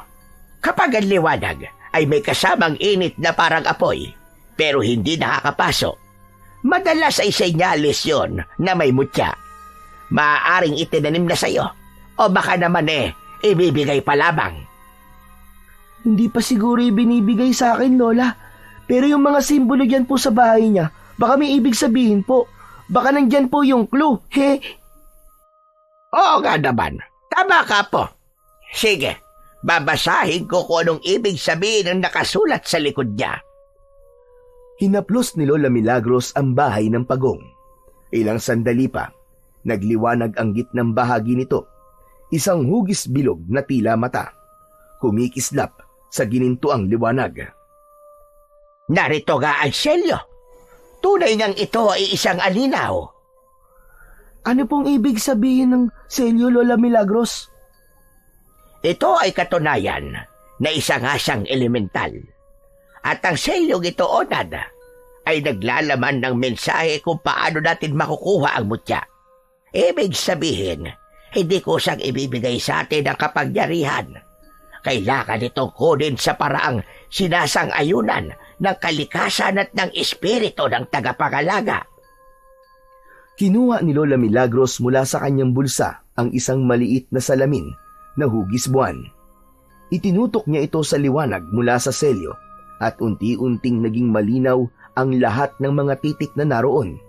kapag ang liwanag ay may kasamang init na parang apoy, pero hindi nakakapasok, madalas ay senyalis yon na may mutya. Maaaring itinanim na sa'yo, o baka naman ibibigay pa lamang. Hindi pa siguro ibinibigay sa akin, Lola. Pero yung mga simbolo dyan po sa bahay niya, baka may ibig sabihin po. Baka nandyan po yung clue, he? Oo nga naman, tama ka po. Sige, babasahin ko kung anong ibig sabihin ng nakasulat sa likod niya. Hinaplos ni Lola Milagros ang bahay ng pagong. Ilang sandali pa, nagliwanag ang gitnang bahagi nito. Isang hugis bilog na tila mata. Kumikislap sa ginintuang liwanag. Narito nga ang selyo. Tunay ngang ito ay isang alinaw. Ano pong ibig sabihin ng selyo, Lola Milagros? Ito ay katunayan na isa nga siyang elemental. At ang selyong ito, Onad, ay naglalaman ng mensahe kung paano natin makukuha ang mutya. Ibig sabihin, hindi ko siyang ibibigay sa atin ang kapangyarihan. Kailangan itong kunin sa paraang sinasang-ayunan ng kalikasan at ng espiritu ng tagapangalaga. Kinuha ni Lola Milagros mula sa kanyang bulsa ang isang maliit na salamin na hugis buwan. Itinutok niya ito sa liwanag mula sa selyo at unti-unting naging malinaw ang lahat ng mga titik na naroon.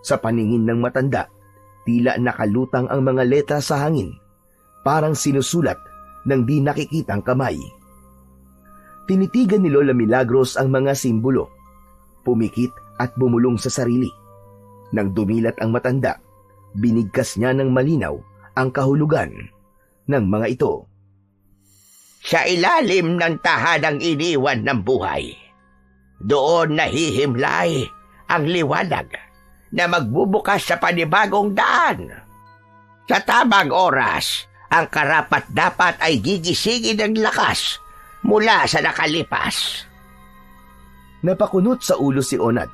Sa paningin ng matanda, tila nakalutang ang mga letra sa hangin, parang sinusulat ng di nakikitang kamay. Tinitigan ni Lola Milagros ang mga simbolo, pumikit at bumulong sa sarili. Nang dumilat ang matanda, binigkas niya ng malinaw ang kahulugan ng mga ito. Sa ilalim ng tahanang iniwan ng buhay, doon nahihimlay ang liwanag na magbubukas sa panibagong daan. Sa tamang oras, ang karapat-dapat ay gigisingin ng lakas mula sa nakalipas. Napakunot sa ulo si Onad.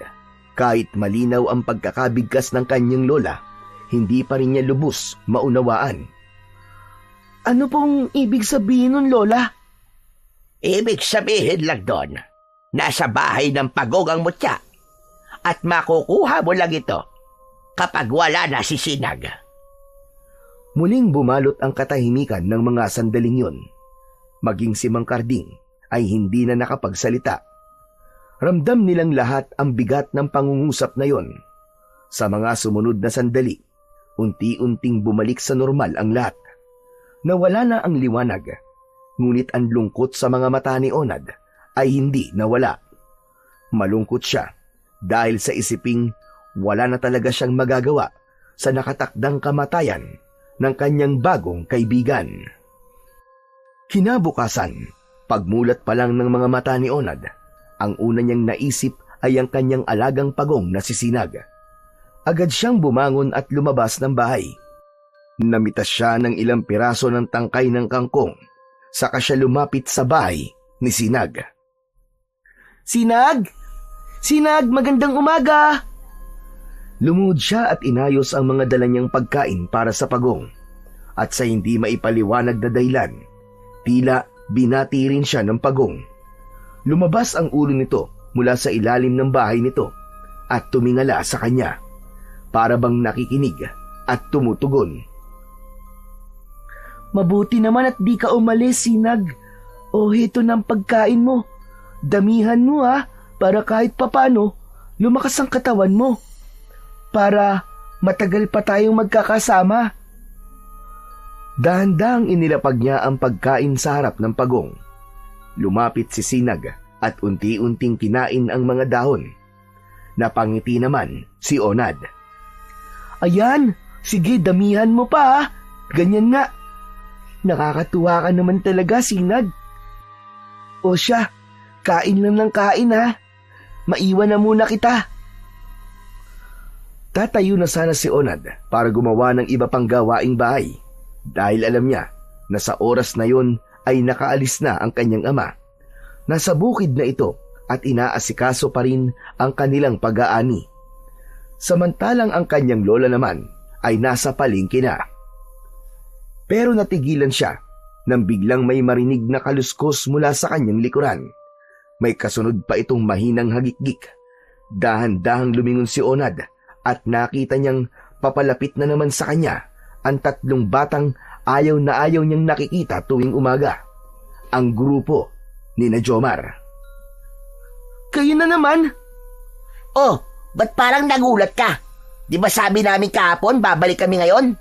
Kahit malinaw ang pagkakabigkas ng kanyang lola, hindi pa rin niya lubos maunawaan. Ano pong ibig sabihin nun, Lola? Ibig sabihin lang doon, nasa bahay ng pagong ang mutya at makukuha mo lang ito kapag wala na si Sinag. Muling bumalot ang katahimikan ng mga sandaling yun. Maging si Mang Karding ay hindi na nakapagsalita. Ramdam nilang lahat ang bigat ng pangungusap na yon. Sa mga sumunod na sandali, unti-unting bumalik sa normal ang lahat. Nawala na ang liwanag, ngunit ang lungkot sa mga mata ni Onad ay hindi nawala. Malungkot siya dahil sa isiping wala na talaga siyang magagawa sa nakatakdang kamatayan ng kanyang bagong kaibigan. Kinabukasan, pagmulat pa lang ng mga mata ni Onad, ang una niyang naisip ay ang kanyang alagang pagong na si Sinag. Agad siyang bumangon at lumabas ng bahay. Namitas siya ng ilang piraso ng tangkay ng kangkong, saka siya lumapit sa bahay ni Sinag. Sinag! Sinag, magandang umaga! Lumuhod siya at inayos ang mga dala niyang pagkain para sa pagong. At sa hindi maipaliwanag na dahilan, tila binati rin siya ng pagong. Lumabas ang ulo nito mula sa ilalim ng bahay nito at tumingala sa kanya, para bang nakikinig at tumutugon. Mabuti naman at di ka umalis, Sinag. O hito ng pagkain mo. Damihan mo para kahit papano lumakas ang katawan mo. Para matagal pa tayong magkakasama. Dahan-dahang inilapag niya ang pagkain sa harap ng pagong. Lumapit si Sinag at unti-unting kinain ang mga dahon. Napangiti naman si Onad. Ayan, sige damihan mo pa. Ganyan nga. Nakakatuwa ka naman talaga, Sinag. O siya, kain lang ng kain Maiwan na muna kita. Tatayo na sana si Onad para gumawa ng iba pang gawaing bahay dahil alam niya na sa oras na yon ay nakaalis na ang kanyang ama. Nasa bukid na ito at inaasikaso pa rin ang kanilang pag-aani. Samantalang ang kanyang lola naman ay nasa palengke na. Pero natigilan siya nang biglang may marinig na kaluskos mula sa kanyang likuran. May kasunod pa itong mahinang hagikgik. Dahan-dahang lumingon si Onad at nakita niyang papalapit na naman sa kanya ang tatlong batang ayaw na ayaw niyang nakikita tuwing umaga. Ang grupo ni na Jomar. Kayo na naman? Oh, ba't parang nagulat ka? Di ba sabi namin kahapon babalik kami ngayon?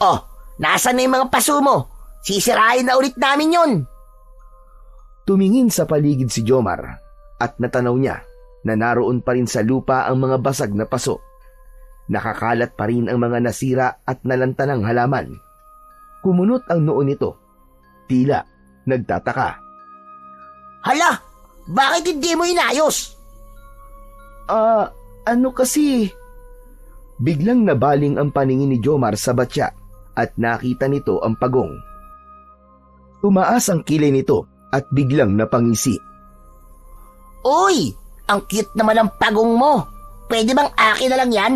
Oh, nasaan na yung mga paso mo? Sisirain na ulit namin yun. Tumingin sa paligid si Jomar at natanaw niya na naroon pa rin sa lupa ang mga basag na paso. Nakakalat pa rin ang mga nasira at nalantanang halaman. Kumunot ang noo nito. Tila nagtataka. Hala! Bakit hindi mo inayos? Ano kasi? Biglang nabaling ang paningin ni Jomar sa batya at nakita nito ang pagong. Tumaas ang kilay nito at biglang napangisi. Uy! Ang cute naman ng pagong mo. Pwede bang akin na lang yan?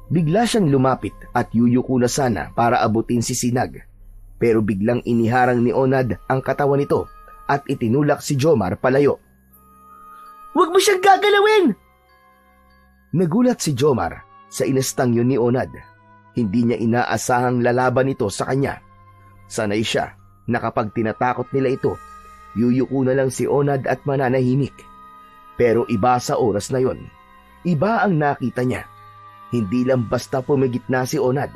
Bigla siyang lumapit at yuyuko na sana para abutin si Sinag. Pero biglang iniharang ni Onad ang katawan nito at itinulak si Jomar palayo. Huwag mo siyang gagalawin! Nagulat si Jomar sa inastang yun ni Onad. Hindi niya inaasahang lalaban ito sa kanya. Sanay siya na kapag tinatakot nila ito, yuyuko na lang si Onad at mananahimik. Pero iba sa oras na yon. Iba ang nakita niya. Hindi lang basta pumigit na si Onad.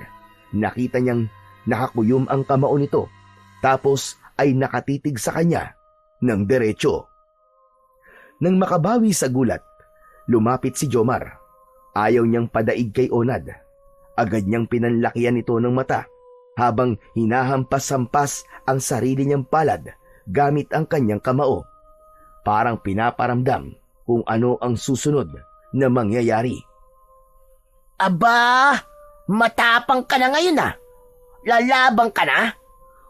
Nakita niyang nakakuyom ang kamao nito, tapos ay nakatitig sa kanya ng derecho. Nang makabawi sa gulat, lumapit si Jomar. Ayaw niyang padaig kay Onad. Agad niyang pinanlakihan ito ng mata habang hinahampas-hampas ang sarili niyang palad gamit ang kanyang kamao. Parang pinaparamdam kung ano ang susunod na mangyayari. Aba! Matapang ka na ngayon ah! Lalabang ka na?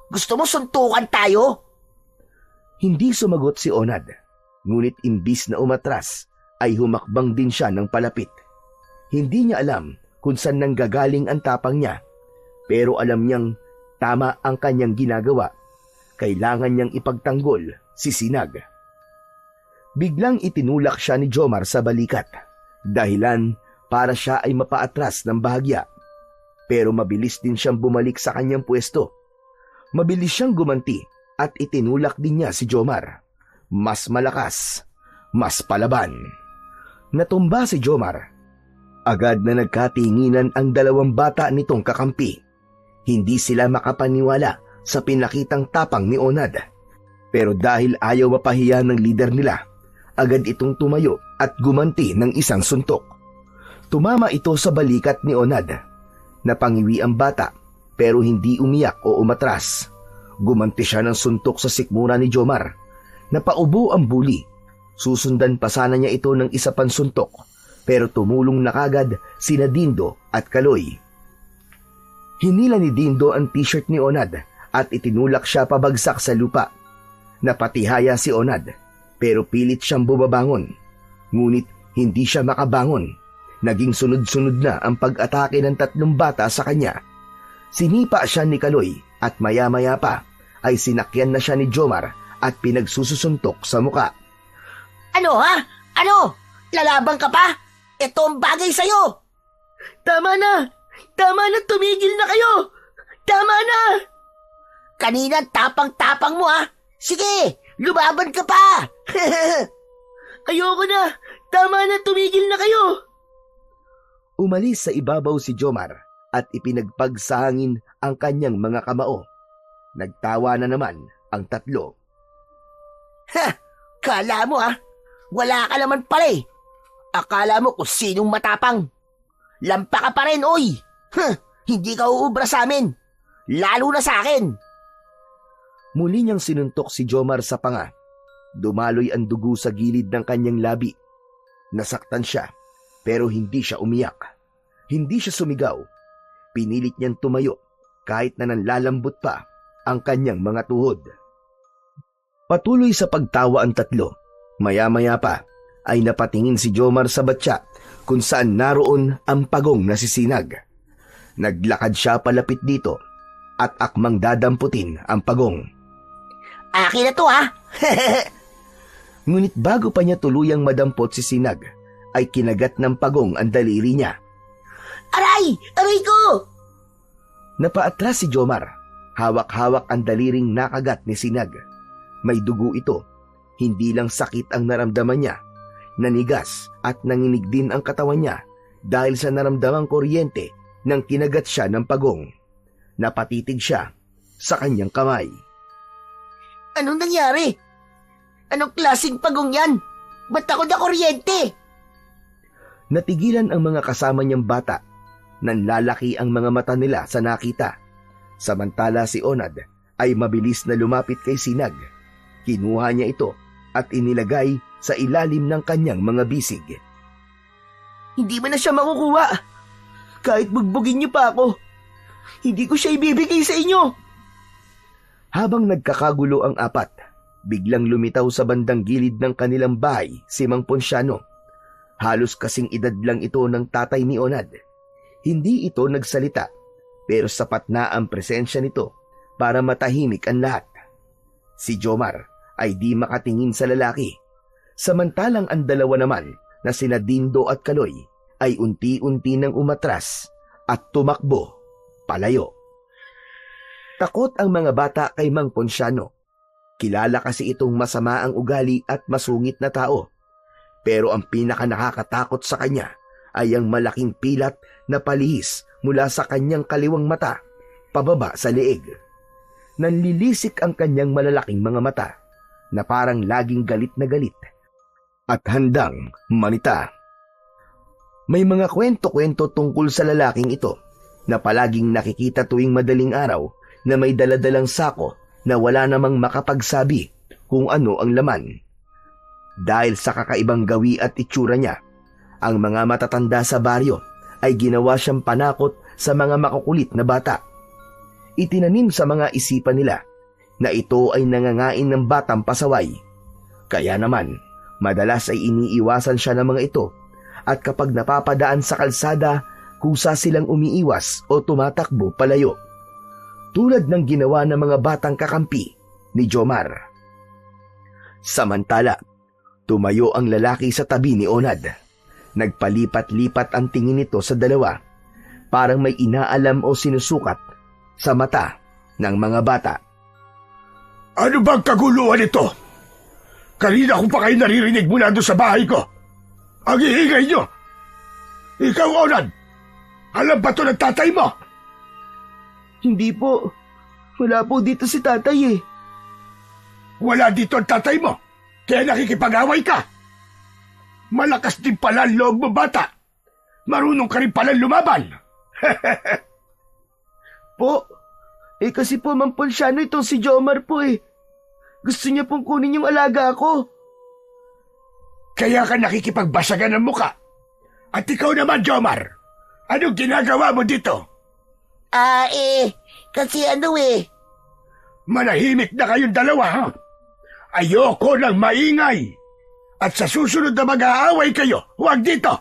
Gusto mo suntukan tayo? Hindi sumagot si Onad, ngunit imbis na umatras, ay humakbang din siya ng palapit. Hindi niya alam kung saan nanggagaling ang tapang niya, pero alam niyang tama ang kanyang ginagawa. Kailangan niyang ipagtanggol si Sinag. Biglang itinulak siya ni Jomar sa balikat, dahilan para siya ay mapaatras ng bahagya. Pero mabilis din siyang bumalik sa kanyang pwesto. Mabilis siyang gumanti at itinulak din niya si Jomar. Mas malakas, mas palaban. Natumba si Jomar. Agad na nagkatinginan ang dalawang bata nitong kakampi. Hindi sila makapaniwala sa pinakitang tapang ni Onad. Pero dahil ayaw mapahiya ng lider nila, agad itong tumayo at gumanti ng isang suntok. Tumama ito sa balikat ni Onad. Napangiwi ang bata pero hindi umiyak o umatras. Gumanti siya ng suntok sa sikmura ni Jomar. Napaubo ang bully. Susundan pa sana niya ito ng isa pang suntok, pero tumulong na kagad sina Dindo at Kaloy. Hinila ni Dindo ang t-shirt ni Onad at itinulak siya pabagsak sa lupa. Napatihaya si Onad pero pilit siyang bumabangon. Ngunit hindi siya makabangon. Naging sunod-sunod na ang pag-atake ng tatlong bata sa kanya. Sinipa siya ni Kaloy at maya-maya pa ay sinakyan na siya ni Jomar at pinagsususuntok sa muka. Ano ha? Ano? Lalabang ka pa? Ito ang bagay sa'yo! Tama na! Tama na! Tumigil na kayo! Tama na! Kanina tapang-tapang mo ha? Sige! Lumaban ka pa! Ayoko na! Tama na! Tumigil na kayo! Umalis sa ibabaw si Jomar at ipinagpag sa hangin ang kanyang mga kamao. Nagtawa na naman ang tatlo. Ha! Kala mo ha? Wala ka naman pala eh. Akala mo kung sinong matapang. Lampa ka pa rin, oy! Hindi ka uubra sa amin. Lalo na sa akin. Muli niyang sinuntok si Jomar sa panga. Dumaloy ang dugo sa gilid ng kanyang labi. Nasaktan siya, pero hindi siya umiyak. Hindi siya sumigaw. Pinilit niyang tumayo kahit na nanlalambot pa ang kanyang mga tuhod. Patuloy sa pagtawa ang tatlo. Maya-maya pa ay napatingin si Jomar sa batya kung saan naroon ang pagong na si Sinag. Naglakad siya palapit dito at akmang dadamputin ang pagong. Akin na to ha? Ngunit bago pa niya tuluyang madampot si Sinag, ay kinagat ng pagong ang daliri niya. Aray! Aray ko! Napaatras si Jomar. Hawak-hawak ang daliring nakagat ni Sinag. May dugo ito. Hindi lang sakit ang naramdaman niya. Nanigas at nanginig din ang katawan niya dahil sa naramdamang kuryente nang kinagat siya ng pagong. Napatitig siya sa kanyang kamay. Anong nangyari? Anong klaseng pagong yan? Ba't ako na kuryente? Natigilan ang mga kasama niyang bata. Nanlalaki ang mga mata nila sa nakita. Samantala si Onad ay mabilis na lumapit kay Sinag. Kinuha niya ito at inilagay sa ilalim ng kanyang mga bisig. Hindi mo na siya makukuha. Kahit bugbugin niyo pa ako, hindi ko siya ibibigay sa inyo. Habang nagkakagulo ang apat, biglang lumitaw sa bandang gilid ng kanilang bahay si Mang Ponciano. Halos kasing edad lang ito ng tatay ni Onad. Hindi ito nagsalita, pero sapat na ang presensya nito para matahimik ang lahat. Si Jomar ay di makatingin sa lalaki, samantalang ang dalawa naman na sina Dindo at Kaloy ay unti-unti nang umatras at tumakbo palayo. Takot ang mga bata kay Mang Ponciano. Kilala kasi itong masama ang ugali at masungit na tao. Pero ang pinaka nakakatakot sa kanya ay ang malaking pilat na palihis mula sa kanyang kaliwang mata pababa sa leeg. Nanlilisik ang kanyang malalaking mga mata na parang laging galit na galit at handang manita. May mga kwento-kwento tungkol sa lalaking ito na palaging nakikita tuwing madaling araw na may daladalang sako na wala namang makapagsabi kung ano ang laman. Dahil sa kakaibang gawi at itsura niya, ang mga matatanda sa baryo ay ginawa siyang panakot sa mga makukulit na bata. Itinanim sa mga isipan nila na ito ay nangangain ng batang pasaway. Kaya naman, madalas ay iniiwasan siya ng mga ito at kapag napapadaan sa kalsada, kusa silang umiiwas o tumatakbo palayo. Tulad ng ginawa ng mga batang kakampi ni Jomar. Samantala, tumayo ang lalaki sa tabi ni Onad. Nagpalipat-lipat ang tingin nito sa dalawa, parang may inaalam o sinusukat sa mata ng mga bata. Ano bang kaguluhan ito? Kanina ko pa kayo naririnig mula doon sa bahay ko. Ang iingay nyo! Ikaw, Onad! Alam ba ito ng tatay mo? Hindi po. Wala po dito si tatay eh. Wala dito ang tatay mo, kaya nakikipag-away ka. Malakas din pala ang loob mo, bata. Marunong ka rin pala lumaban. Po, kasi po Mang Ponciano itong si Jomar po eh. Gusto niya pong kunin yung alaga ko. Kaya ka nakikipagbasagan ng muka. At ikaw naman, Jomar, anong ginagawa mo dito? Kasi Manahimik na kayong dalawa, ha? Ayoko ng maingay. At sa susunod na mag-aaway kayo, huwag dito.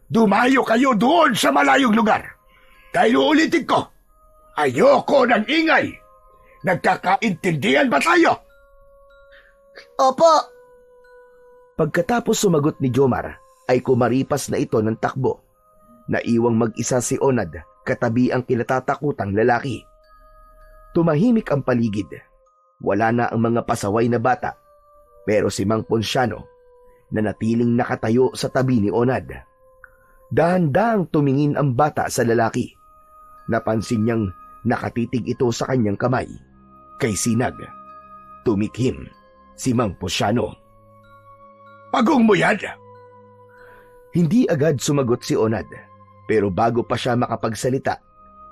Dumayo kayo doon sa malayong lugar. Dahil uulitin ko, ayoko ng ingay. Nagkakaintindihan ba tayo? Opo. Pagkatapos sumagot ni Jomar, ay kumaripas na ito ng takbo. Naiwang mag-isa si Onad katabi ang kinatatakutang lalaki. Tumahimik ang paligid. Wala na ang mga pasaway na bata. Pero si Mang Ponciano, nanatiling nakatayo sa tabi ni Onad. Dahan-dahang tumingin ang bata sa lalaki. Napansin niyang nakatitig ito sa kanyang kamay. Kay Sinag. Tumikhim si Mang Ponciano. Pagong mo yan? Hindi agad sumagot si Onad. Pero bago pa siya makapagsalita,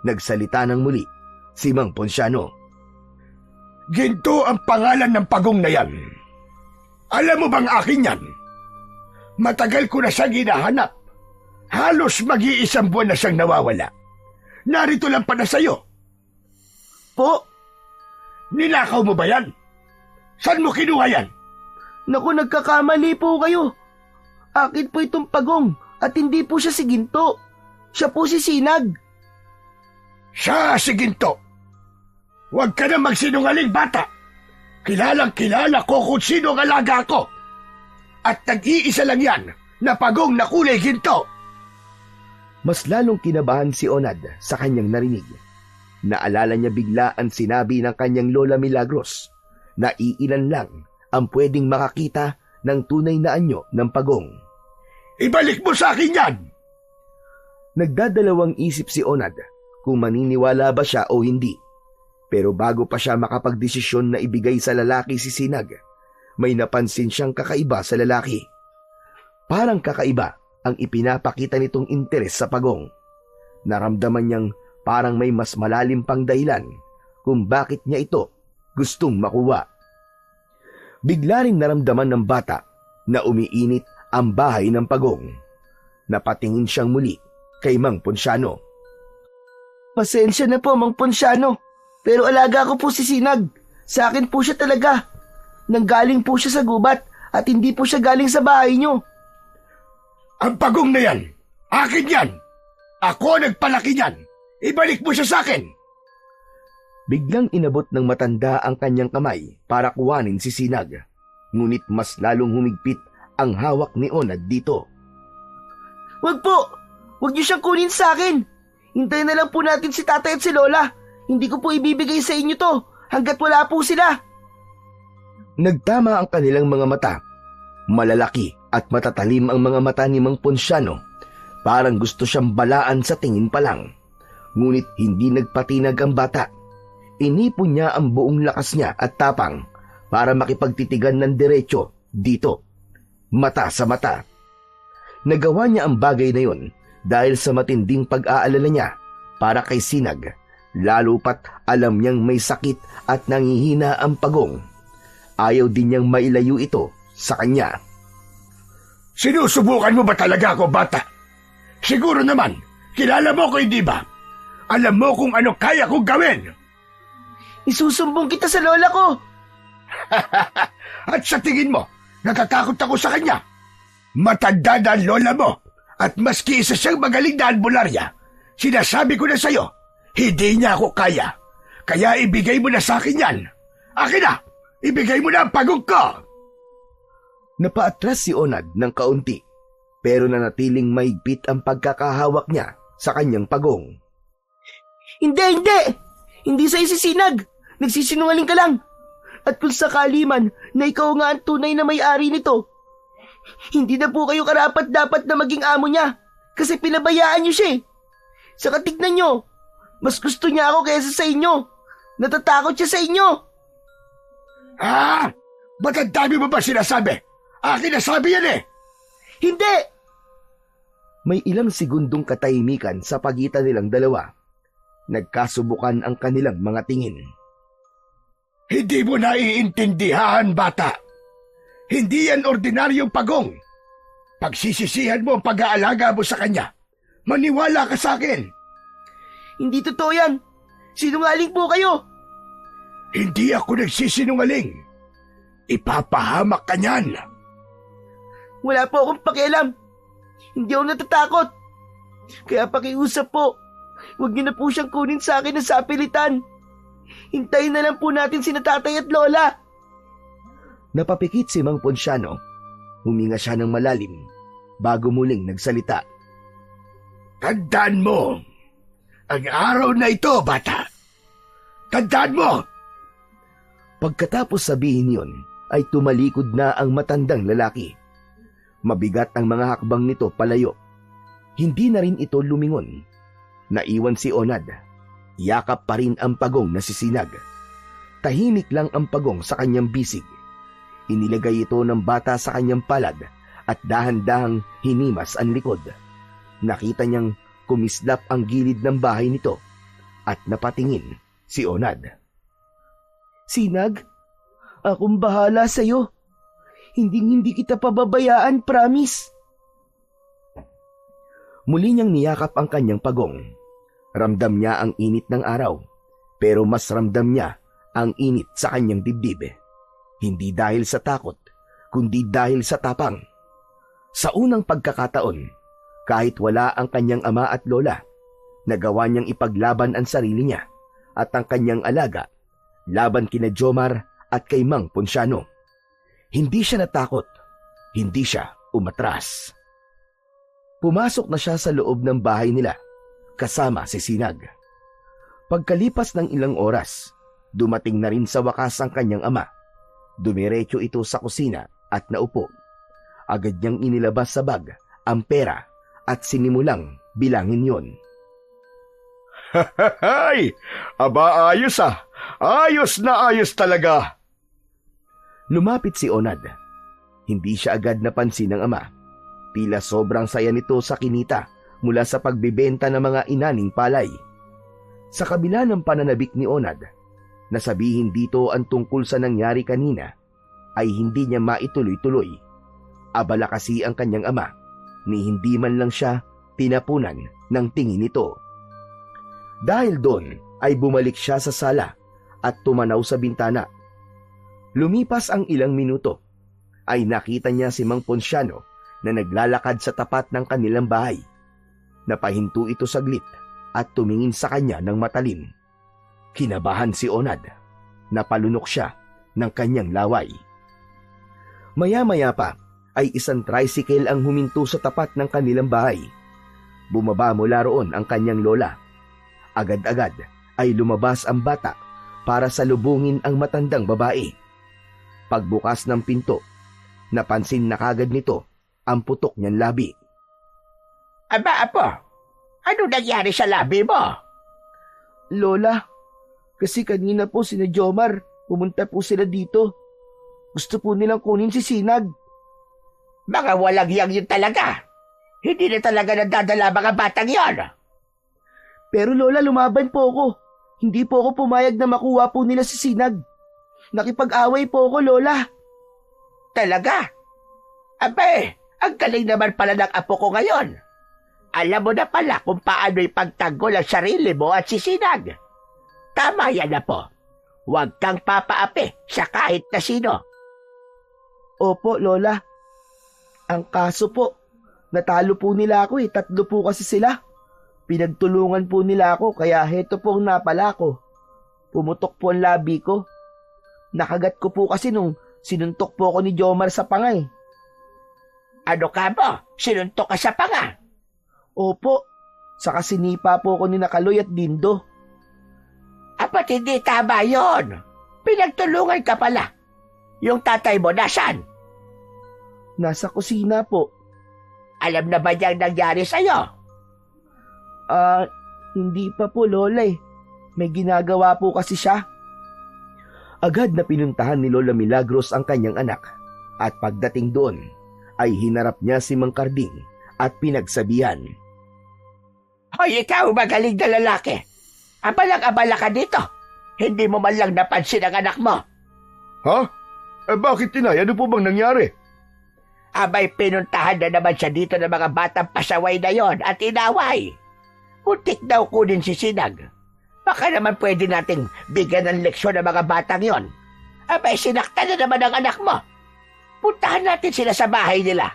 nagsalita ng muli si Mang Ponciano. Ginto ang pangalan ng pagong na yan. Alam mo bang akin yan? Matagal ko na siyang hinahanap. Halos mag-iisang buwan na siyang nawawala. Narito lang pa na sa'yo. Po, Ninakaw mo ba yan? Saan mo kinuha yan? naku nagkakamali po kayo. Akin po itong pagong at hindi po siya si Ginto. Siya po si Sinag. Siya si Ginto. Huwag ka na magsinungaling, bata. Kilalang kilala ko kung sino ang alaga ko. At nag-iisa lang yan na pagong na kulay ginto. Mas lalong kinabahan si Onad sa kanyang narinig. Naalala niya bigla ang sinabi ng kanyang Lola Milagros na iilan lang ang pwedeng makakita ng tunay na anyo ng pagong. Ibalik mo sa akin yan! Nagdadalawang isip si Onad kung maniniwala ba siya o hindi. Pero bago pa siya makapagdesisyon na ibigay sa lalaki si Sinag, may napansin siyang kakaiba sa lalaki. Parang kakaiba ang ipinapakita nitong interes sa pagong. Naramdaman niyang parang may mas malalim pang dahilan kung bakit niya ito gustong makuha. Bigla ring naramdaman ng bata na umiinit ang bahay ng pagong. Napatingin siyang muli kay Mang Ponciano. Pasensya na po, Mang Ponciano. Pero alaga ko po si Sinag. Sa akin po siya talaga. Nanggaling po siya sa gubat at hindi po siya galing sa bahay niyo. Ang pagong na yan, akin yan. Ako ang nagpalaki niyan. Ibalik mo siya sa akin. Biglang inabot ng matanda ang kanyang kamay para kuwanin si Sinag. Ngunit mas lalong humigpit ang hawak ni Onad dito. Wag po! Wag niyo siyang kunin sa akin! Hintayin na lang po natin si tatay at si lola. Hindi ko po ibibigay sa inyo to hanggat wala po sila. Nagtama ang kanilang mga mata. Malalaki at matatalim ang mga mata ni Mang Ponciano. Parang gusto siyang balaan sa tingin pa lang. Ngunit hindi nagpatinag ang bata. Inipon niya ang buong lakas niya at tapang para makipagtitigan ng diretso dito. Mata sa mata. Nagawa niya ang bagay na yun dahil sa matinding pag-aalala niya para kay Sinag, lalo pat alam niyang may sakit at nangihina ang pagong. Ayaw din niyang mailayo ito sa kanya. Sinusubukan mo ba talaga ako, bata? Siguro naman, kilala mo ko, hindi ba? Alam mo kung ano kaya kong gawin. Isusumbong kita sa lola ko. At sa tingin mo, natatakot ako sa kanya. Matanda na ang lola mo at maski isa siyang magaling na albularya, sinasabi ko na sa'yo, hindi niya ako kaya. Kaya ibigay mo na sa akin yan. Akin na! Ibigay mo na ang pagong ko! Napaatras si Onad ng kaunti, pero nanatiling mahigpit ang pagkakahawak niya sa kanyang pagong. Hindi, hindi! Hindi sa isisinag! Nagsisinungaling ka lang! At kung sakali man na ikaw nga ang tunay na may-ari nito, hindi na po kayo karapat-dapat na maging amo niya kasi pinabayaan niyo siya eh. Saka tignan niyo, mas gusto niya ako kaysa sa inyo. Natatakot siya sa inyo. Ah! Ba't ang dami mo ba sinasabi? Akin nasabi yan eh! Hindi! May ilang segundong katahimikan sa pagitan nilang dalawa. Nagkasubukan ang kanilang mga tingin. Hindi mo naiintindihan, bata. Hindi yan ordinaryong pagong. Pagsisisihan mo ang pag-aalaga mo sa kanya. Maniwala ka sa akin. Hindi totoo yan. Sinungaling po kayo. Hindi ako nagsisinungaling. Ipapahamak ka niyan. Wala po akong pakialam. Hindi ako natatakot. Kaya pakiusap po. Huwag niyo na po siyang kunin sa akin na sapilitan. Hintayin na lang po natin si tatay at lola. Napapikit si Mang Ponciano. Huminga siya ng malalim bago muling nagsalita. Tandaan mo, ang araw na ito, bata. Tandaan mo! Pagkatapos sabihin yon, ay tumalikod na ang matandang lalaki. Mabigat ang mga hakbang nito palayo. Hindi na rin ito lumingon. Naiwan si Onad. Yakap pa rin ang pagong na si Sinag. Tahimik lang ang pagong sa kanyang bisig. Inilagay ito ng bata sa kanyang palad at dahan-dahang hinimas ang likod. Nakita niyang kumislap ang gilid ng bahay nito at napatingin si Onad. Sinag, akong bahala sa'yo. Hindi kita pababayaan, promise. Muli niyang niyakap ang kanyang pagong. Ramdam niya ang init ng araw, pero mas ramdam niya ang init sa kanyang dibdib. Hindi dahil sa takot, kundi dahil sa tapang. Sa unang pagkakataon, kahit wala ang kanyang ama at lola, nagawa niyang ipaglaban ang sarili niya at ang kanyang alaga laban kina Jomar at kay Mang Ponciano. Hindi siya natakot, hindi siya umatras. Pumasok na siya sa loob ng bahay nila, kasama si Sinag. Pagkalipas ng ilang oras, dumating na rin sa wakas ang kanyang ama. Dumiretso ito sa kusina at naupo. Agad niyang inilabas sa bag ang pera at sinimulang bilangin yon. Hay! Aba, ayos ah! Ayos na ayos talaga! Lumapit si Onad. Hindi siya agad napansin ng ama. Tila sobrang saya nito sa kinita mula sa pagbibenta ng mga inaning palay. Sa kabila ng pananabik ni Onad, nasabihin dito ang tungkol sa nangyari kanina, ay hindi niya maituloy-tuloy. Abala kasi ang kanyang ama, ni hindi man lang siya tinapunan ng tingin nito. Dahil doon ay bumalik siya sa sala at tumanaw sa bintana. Lumipas ang ilang minuto, ay nakita niya si Mang Ponciano na naglalakad sa tapat ng kanilang bahay. Napahinto ito saglit at tumingin sa kanya ng matalim. Kinabahan si Onad. Napalunok siya ng kanyang laway. Maya-maya pa ay isang tricycle ang huminto sa tapat ng kanilang bahay. Bumaba mula roon ang kanyang lola. Agad-agad ay lumabas ang bata para salubungin ang matandang babae. Pagbukas ng pinto, napansin na kagad nito ang putok niyang labi. Aba, apo, ano nangyari sa labi mo? Lola, kasi kanina po sina Jomar, pumunta po sila dito. Gusto po nilang kunin si Sinag. Mga walang yang yun talaga. Hindi na talaga nadadala mga batang yon. Pero Lola, lumaban po ako. Hindi po ako pumayag na makuha po nila si Sinag. Nakipag-away po ako, Lola. Talaga? Abe, ang galing naman pala ng apo ko ngayon. Alam mo na pala kung paano ipagtanggol ang sarili mo at si Sinag. Tama yan na po. Huwag kang papaapi sa kahit na sino. Opo, Lola. Ang kaso po, natalo po nila ako 3 po kasi sila. Pinagtulungan po nila ako kaya heto po ang napala ko. Pumutok po ang labi ko. Nakagat ko po kasi nung sinuntok po ako ni Jomar sa pangay. Ano ka mo? Sinuntok ka sa panga? Opo, saka sinipa po ako ni Nakaloy at Dindo. Apat hindi tama yon. Pinagtulungan ka pala. Yung tatay mo nasan? Nasa kusina po. Alam na ba niyang nangyari sa'yo? Hindi pa po, Lola eh. May ginagawa po kasi siya. Agad na pinuntahan ni Lola Milagros ang kanyang anak at pagdating doon ay hinarap niya si Mang Karding at pinagsabihan. Hoy, ikaw magaling na lalaki. Abalang-abala ka dito. Hindi mo man lang napansin ang anak mo. Ha? Bakit, Tinay? Ano po bang nangyari? Abay, pinuntahan na naman siya dito ng mga batang pasaway na yon at inaway. Muntik daw kunin si Sinag. Baka naman pwede nating bigyan ng leksyon ng mga batang yon. Abay, sinaktan na naman ang anak mo. Puntahan natin sila sa bahay nila.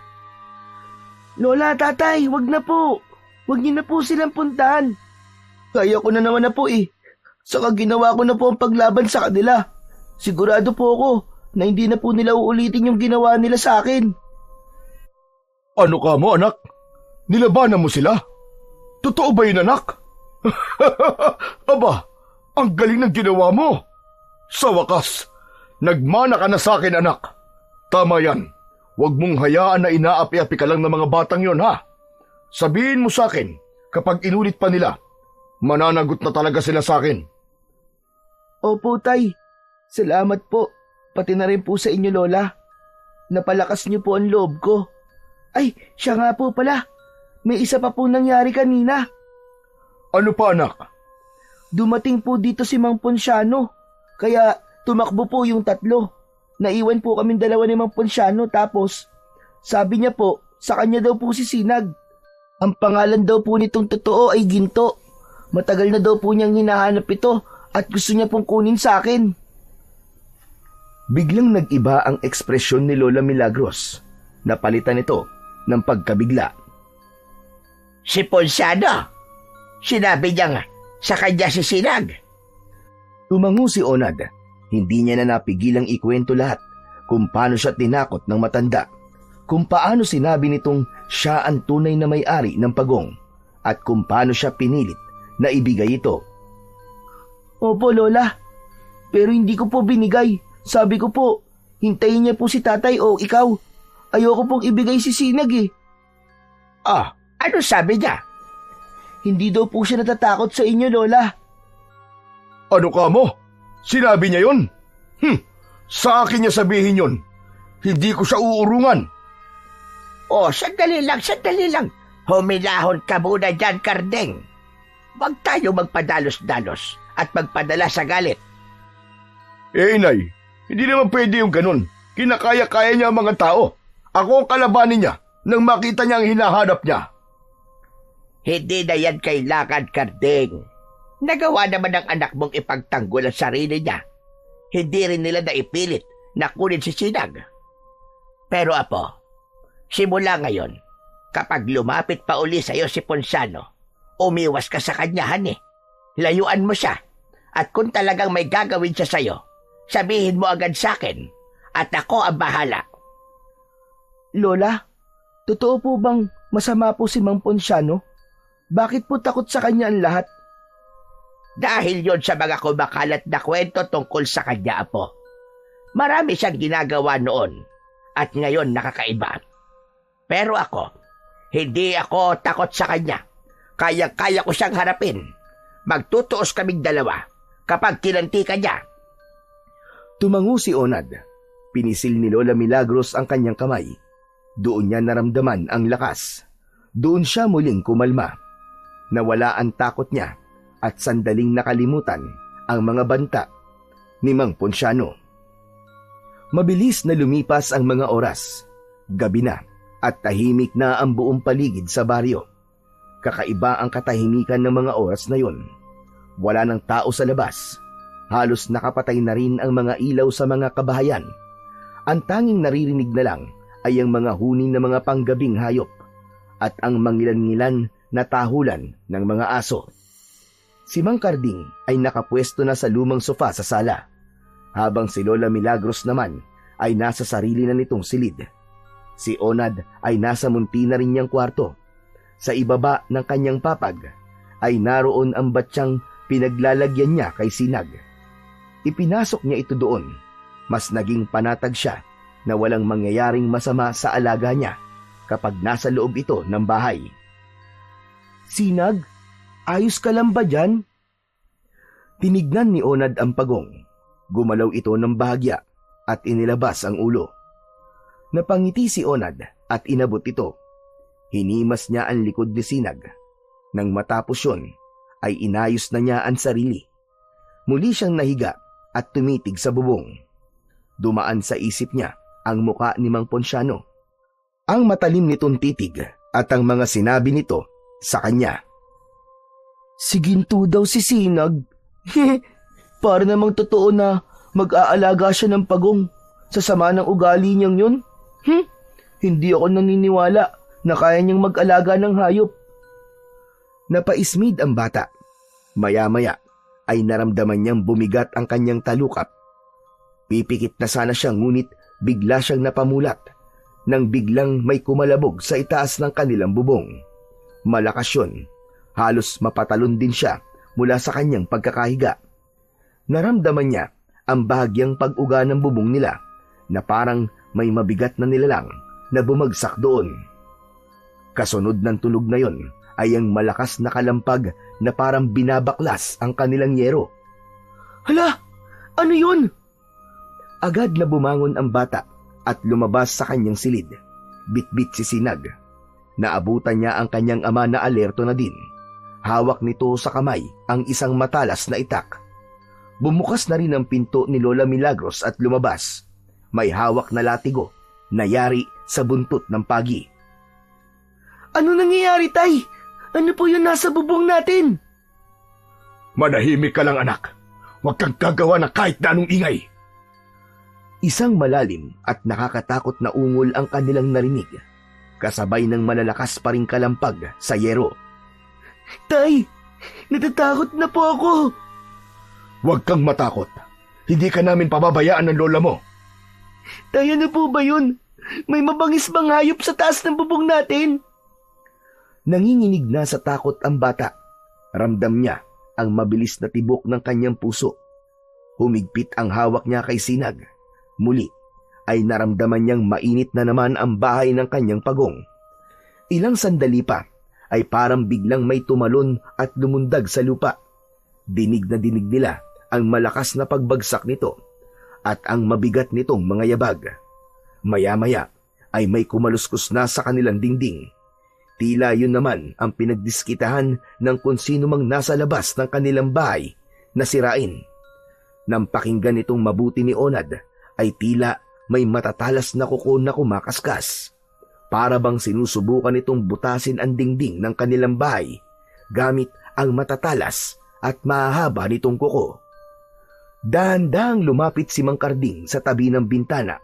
Lola, tatay, wag na po. Wag niyo na po silang puntahan. Kaya ko na naman na po eh. Saka ginawa ko na po ang paglaban sa kanila. Sigurado po ako na hindi na po nila uulitin yung ginawa nila sa akin. Ano ka mo, anak? Nilabanan mo sila? Totoo ba yun, anak? Aba, ang galing ng ginawa mo. Sa wakas, nagmana ka na sa akin, anak. Tama yan. Huwag mong hayaan na inaapi-api ka lang ng mga batang yon, ha? Sabihin mo sa akin, kapag inulit pa nila, mananagot na talaga sila sa akin. Opo, tay. Salamat po. Pati na rin po sa inyo, Lola. Napalakas niyo po ang loob ko. Ay, siya nga po pala. May isa pa po nangyari kanina. Ano pa, anak? Dumating po dito si Mang Ponciano. Kaya tumakbo po yung 3. Naiwan po kaming 2 ni Mang Ponciano tapos sabi niya po sa kanya daw po si Sinag. Ang pangalan daw po nitong totoo ay Ginto. Matagal na daw po niyang hinahanap ito at gusto niya pong kunin sa akin. Biglang nag-iba ang ekspresyon ni Lola Milagros. Napalitan ito ng pagkabigla. Si Ponciano? Sinabi niya nga sa kanya si Sinag. Tumango si Onad. Hindi niya na napigilang ikwento lahat kung paano siya tinakot ng matanda, kung paano sinabi nitong siya ang tunay na may-ari ng pagong, at kung paano siya pinilit na ibigay ito. Opo, Lola. Pero hindi ko po binigay. Sabi ko po, hintayin niya po si tatay o ikaw. Ayoko pong ibigay si Sinag eh. Ano sabi niya? Hindi daw po siya natatakot sa inyo, Lola. Ano ka mo? Sinabi niya yun? Sa akin niya sabihin yun. Hindi ko siya uurungan. Sandali lang. Humilahon ka muna dyan, Kardeng. Huwag tayo magpadalos-dalos at magpadala sa galit. Inay, hindi naman pwede yung ganun. Kinakaya-kaya niya ang mga tao. Ako ang kalabanin niya nang makita niya ang hinahanap niya. Hindi na yan kailangan, Kardeng. Nagawa naman ng anak mong ipagtanggol ang sarili niya. Hindi rin nila naipilit na kunin si Sinag. Pero Apo, simula ngayon, kapag lumapit pa uli sa'yo si Ponsano, umiwas ka sa kanya, Han. Layuan mo siya. At kung talagang may gagawin siya sa'yo, sabihin mo agad sa akin at ako ang bahala. Lola, totoo po bang masama po si Mang Ponciano? Bakit po takot sa kanya ang lahat? Dahil yon sa mga kumakalat na kwento tungkol sa kanya, Apo. Marami siyang ginagawa noon at ngayon nakakaiba. Pero ako, hindi ako takot sa kanya. Kaya ko siyang harapin. Magtutuos kaming dalawa kapag kinanti ka niya. Tumango si Onad. Pinisil ni Lola Milagros ang kanyang kamay. Doon niya naramdaman ang lakas. Doon siya muling kumalma. Nawala ang takot niya at sandaling nakalimutan ang mga banta ni Mang Ponciano. Mabilis na lumipas ang mga oras. Gabi na at tahimik na ang buong paligid sa baryo. Kakaiba ang katahimikan ng mga oras na yon. Wala ng tao sa labas. Halos nakapatay na rin ang mga ilaw sa mga kabahayan. Ang tanging naririnig na lang ay ang mga huni ng mga panggabing hayop at ang mangilan-ngilan na tahulan ng mga aso. Si Mang Karding ay nakapwesto na sa lumang sofa sa sala, habang si Lola Milagros naman ay nasa sarili na nitong silid. Si Onad ay nasa munti na rin niyang kwarto. Sa ibaba ng kanyang papag ay naroon ang batsyang pinaglalagyan niya kay Sinag. Ipinasok niya ito doon. Mas naging panatag siya na walang mangyayaring masama sa alaga niya kapag nasa loob ito ng bahay. Sinag, ayos ka lang ba dyan? Tinignan ni Onad ang pagong. Gumalaw ito ng bahagya at inilabas ang ulo. Napangiti si Onad at inabot ito. Hinimas niya ang likod ni Sinag. Nang matapos yun, ay inayos na niya ang sarili. Muli siyang nahiga at tumitig sa bubong. Dumaan sa isip niya ang muka ni Mang Ponciano. Ang matalim nitong titig at ang mga sinabi nito sa kanya. Siginto daw si Sinag. Para namang totoo na mag-aalaga siya ng pagong sa sama ng ugali niyang yun. Hindi ako naniniwala na kaya niyang mag-alaga ng hayop. Napaismid ang bata. Maya-maya ay naramdaman niyang bumigat ang kanyang talukap. Pipikit na sana siya ngunit bigla siyang napamulat nang biglang may kumalabog sa itaas ng kanilang bubong. Malakas yun. Halos mapatalon din siya mula sa kanyang pagkakahiga. Naramdaman niya ang bahagyang pag-uga ng bubong nila na parang may mabigat na nilalang na bumagsak doon. Kasunod ng tunog na yon ay ang malakas na kalampag na parang binabaklas ang kanilang yero. Hala! Ano yun? Agad na bumangon ang bata at lumabas sa kanyang silid. Bitbit si Sinag. Naabutan niya ang kanyang ama na alerto na din. Hawak nito sa kamay ang isang matalas na itak. Bumukas na rin ang pinto ni Lola Milagros at lumabas. May hawak na latigo na yari sa buntot ng pagi. Ano nangyayari, Tay? Ano po yung nasa bubong natin? Manahimik ka lang, anak. Huwag kang gagawa ng kahit na anong ingay. Isang malalim at nakakatakot na ungol ang kanilang narinig, kasabay ng malalakas pa ring kalampag sa yero. Tay, natatakot na po ako. Huwag kang matakot. Hindi ka namin pababayaan ng lola mo. Tay, ano po ba yun? May mabangis bang hayop sa taas ng bubong natin? Nanginginig na sa takot ang bata. Ramdam niya ang mabilis na tibok ng kanyang puso. Humigpit ang hawak niya kay Sinag. Muli ay naramdaman niyang mainit na naman ang bahay ng kanyang pagong. Ilang sandali pa ay parang biglang may tumalon at lumundag sa lupa. Dinig na dinig nila ang malakas na pagbagsak nito at ang mabigat nitong mga yabag. Maya-maya ay may kumaluskos na sa kanilang dingding. Tila yun naman ang pinagdiskitahan ng kung sino mang nasa labas ng kanilang bahay na sirain. Nang pakinggan itong mabuti ni Onad ay tila may matatalas na kuko na kumakaskas. Para bang sinusubukan itong butasin ang dingding ng kanilang bahay gamit ang matatalas at mahahaba nitong kuko. Dahan-dahang lumapit si Mang Karding sa tabi ng bintana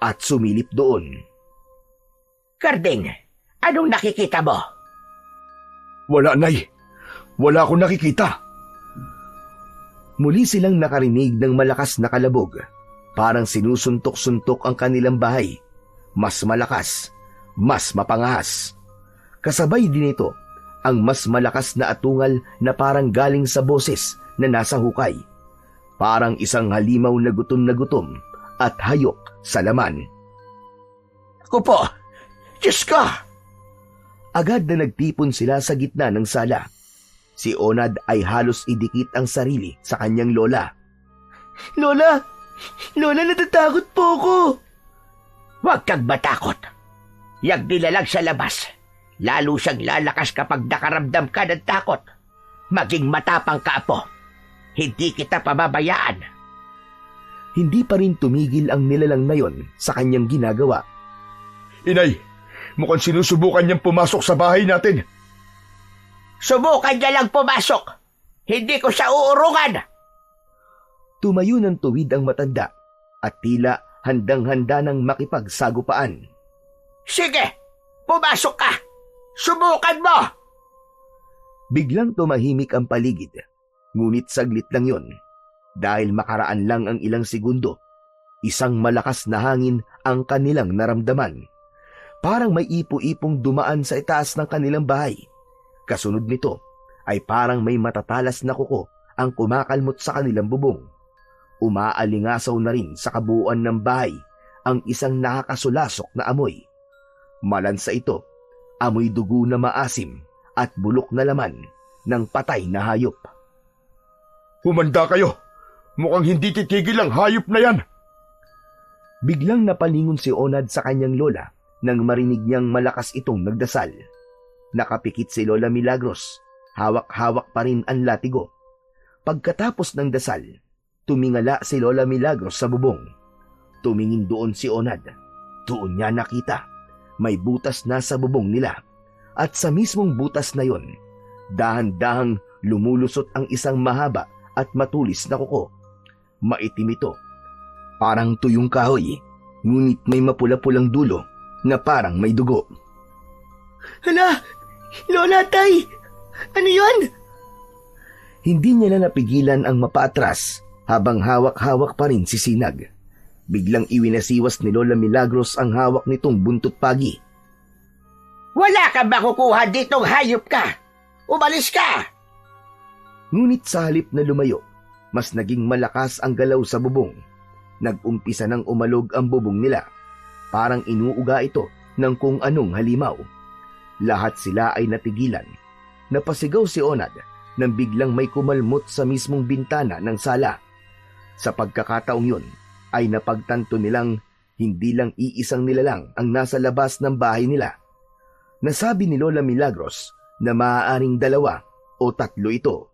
at sumilip doon. Karding, anong nakikita mo? Wala, Nay. Wala akong nakikita. Muli silang nakarinig ng malakas na kalabog. Parang sinusuntok-suntok ang kanilang bahay. Mas malakas, mas mapangahas. Kasabay din ito ang mas malakas na atungal na parang galing sa boses na nasa hukay. Parang isang halimaw na gutom at hayok sa laman. Ako po, Diyos ko! Agad na nagtipon sila sa gitna ng sala. Si Onad ay halos idikit ang sarili sa kanyang lola. Lola! Lola, natatakot po ako! Huwag kang matakot. Yag nilalag sa labas. Lalo siyang lalakas kapag nakaramdam ka ng takot. Maging matapang ka, Apo. Hindi kita pababayaan. Hindi pa rin tumigil ang nilalang na yon sa kanyang ginagawa. Inay, mukhang sinusubukan niyang pumasok sa bahay natin. Subukan niya lang pumasok. Hindi ko siya uurungan. Tumayo ng tuwid ang matanda at tila handang-handa ng makipagsagupaan. Sige, pumasok ka. Subukan mo. Biglang tumahimik ang paligid. Ngunit saglit lang yon. Dahil makaraan lang ang ilang segundo, isang malakas na hangin ang kanilang naramdaman. Parang may ipo-ipong dumaan sa itaas ng kanilang bahay. Kasunod nito ay parang may matatalas na kuko ang kumakalmot sa kanilang bubong. Umaalingasaw na rin sa kabuuan ng bahay ang isang nakakasulasok na amoy. Malansa ito, amoy dugo na maasim at bulok na laman ng patay na hayop. Humanda kayo! Mukhang hindi titigil ang hayop na yan! Biglang napalingon si Onad sa kanyang lola nang marinig niyang malakas itong nagdasal. Nakapikit si Lola Milagros, hawak-hawak pa rin ang latigo. Pagkatapos ng dasal, tumingala si Lola Milagros sa bubong. Tumingin doon si Onad. Doon niya nakita, may butas na sa bubong nila. At sa mismong butas na yon, dahan-dahang lumulusot ang isang mahaba at matulis na kuko. Maitim ito, parang tuyong kahoy, ngunit may mapula-pulang dulo na parang may dugo. Hala! Lola, Tay! Ano yun? Hindi niya na napigilan ang mapaatras habang hawak-hawak pa rin si Sinag. Biglang iwinasiwas ni Lola Milagros ang hawak nitong buntot pagi. Wala ka makukuha ditong hayop ka! Umalis ka! Ngunit sa halip na lumayo, mas naging malakas ang galaw sa bubong. Nag-umpisa nang umalog ang bubong nila. Parang inuuga ito ng kung anong halimaw. Lahat sila ay natigilan. Napasigaw si Onad nang biglang may kumalmot sa mismong bintana ng sala. Sa pagkakataong yun, ay napagtanto nilang hindi lang iisang nilalang ang nasa labas ng bahay nila. Nasabi ni Lola Milagros na maaaring 2 o 3 ito.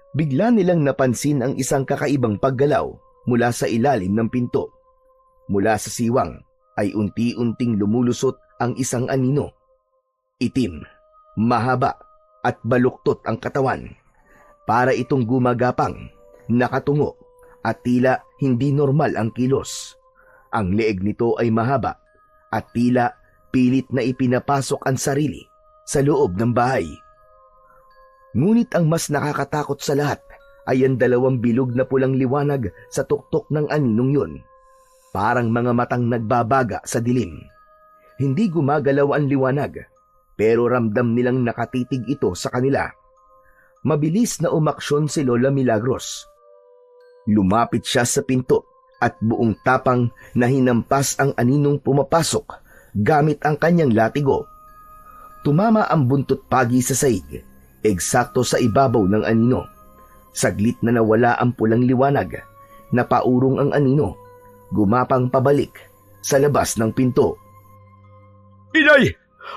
Bigla nilang napansin ang isang kakaibang paggalaw mula sa ilalim ng pinto. Mula sa siwang ay unti-unting lumulusot ang isang anino. Itim, mahaba at baluktot ang katawan. Para itong gumagapang, nakatungo at tila hindi normal ang kilos. Ang leeg nito ay mahaba at tila pilit na ipinapasok ang sarili sa loob ng bahay. Ngunit ang mas nakakatakot sa lahat ay ang 2 bilog na pulang liwanag sa tuktok ng aninong yun. Parang mga matang nagbabaga sa dilim. Hindi gumagalaw ang liwanag, pero ramdam nilang nakatitig ito sa kanila. Mabilis na umaksyon si Lola Milagros. Lumapit siya sa pinto at buong tapang na hinampas ang aninong pumapasok gamit ang kanyang latigo. Tumama ang buntot pagi sa saig, eksakto sa ibabaw ng anino. Saglit na nawala ang pulang liwanag, napaurong ang anino, gumapang pabalik sa labas ng pinto. Inay!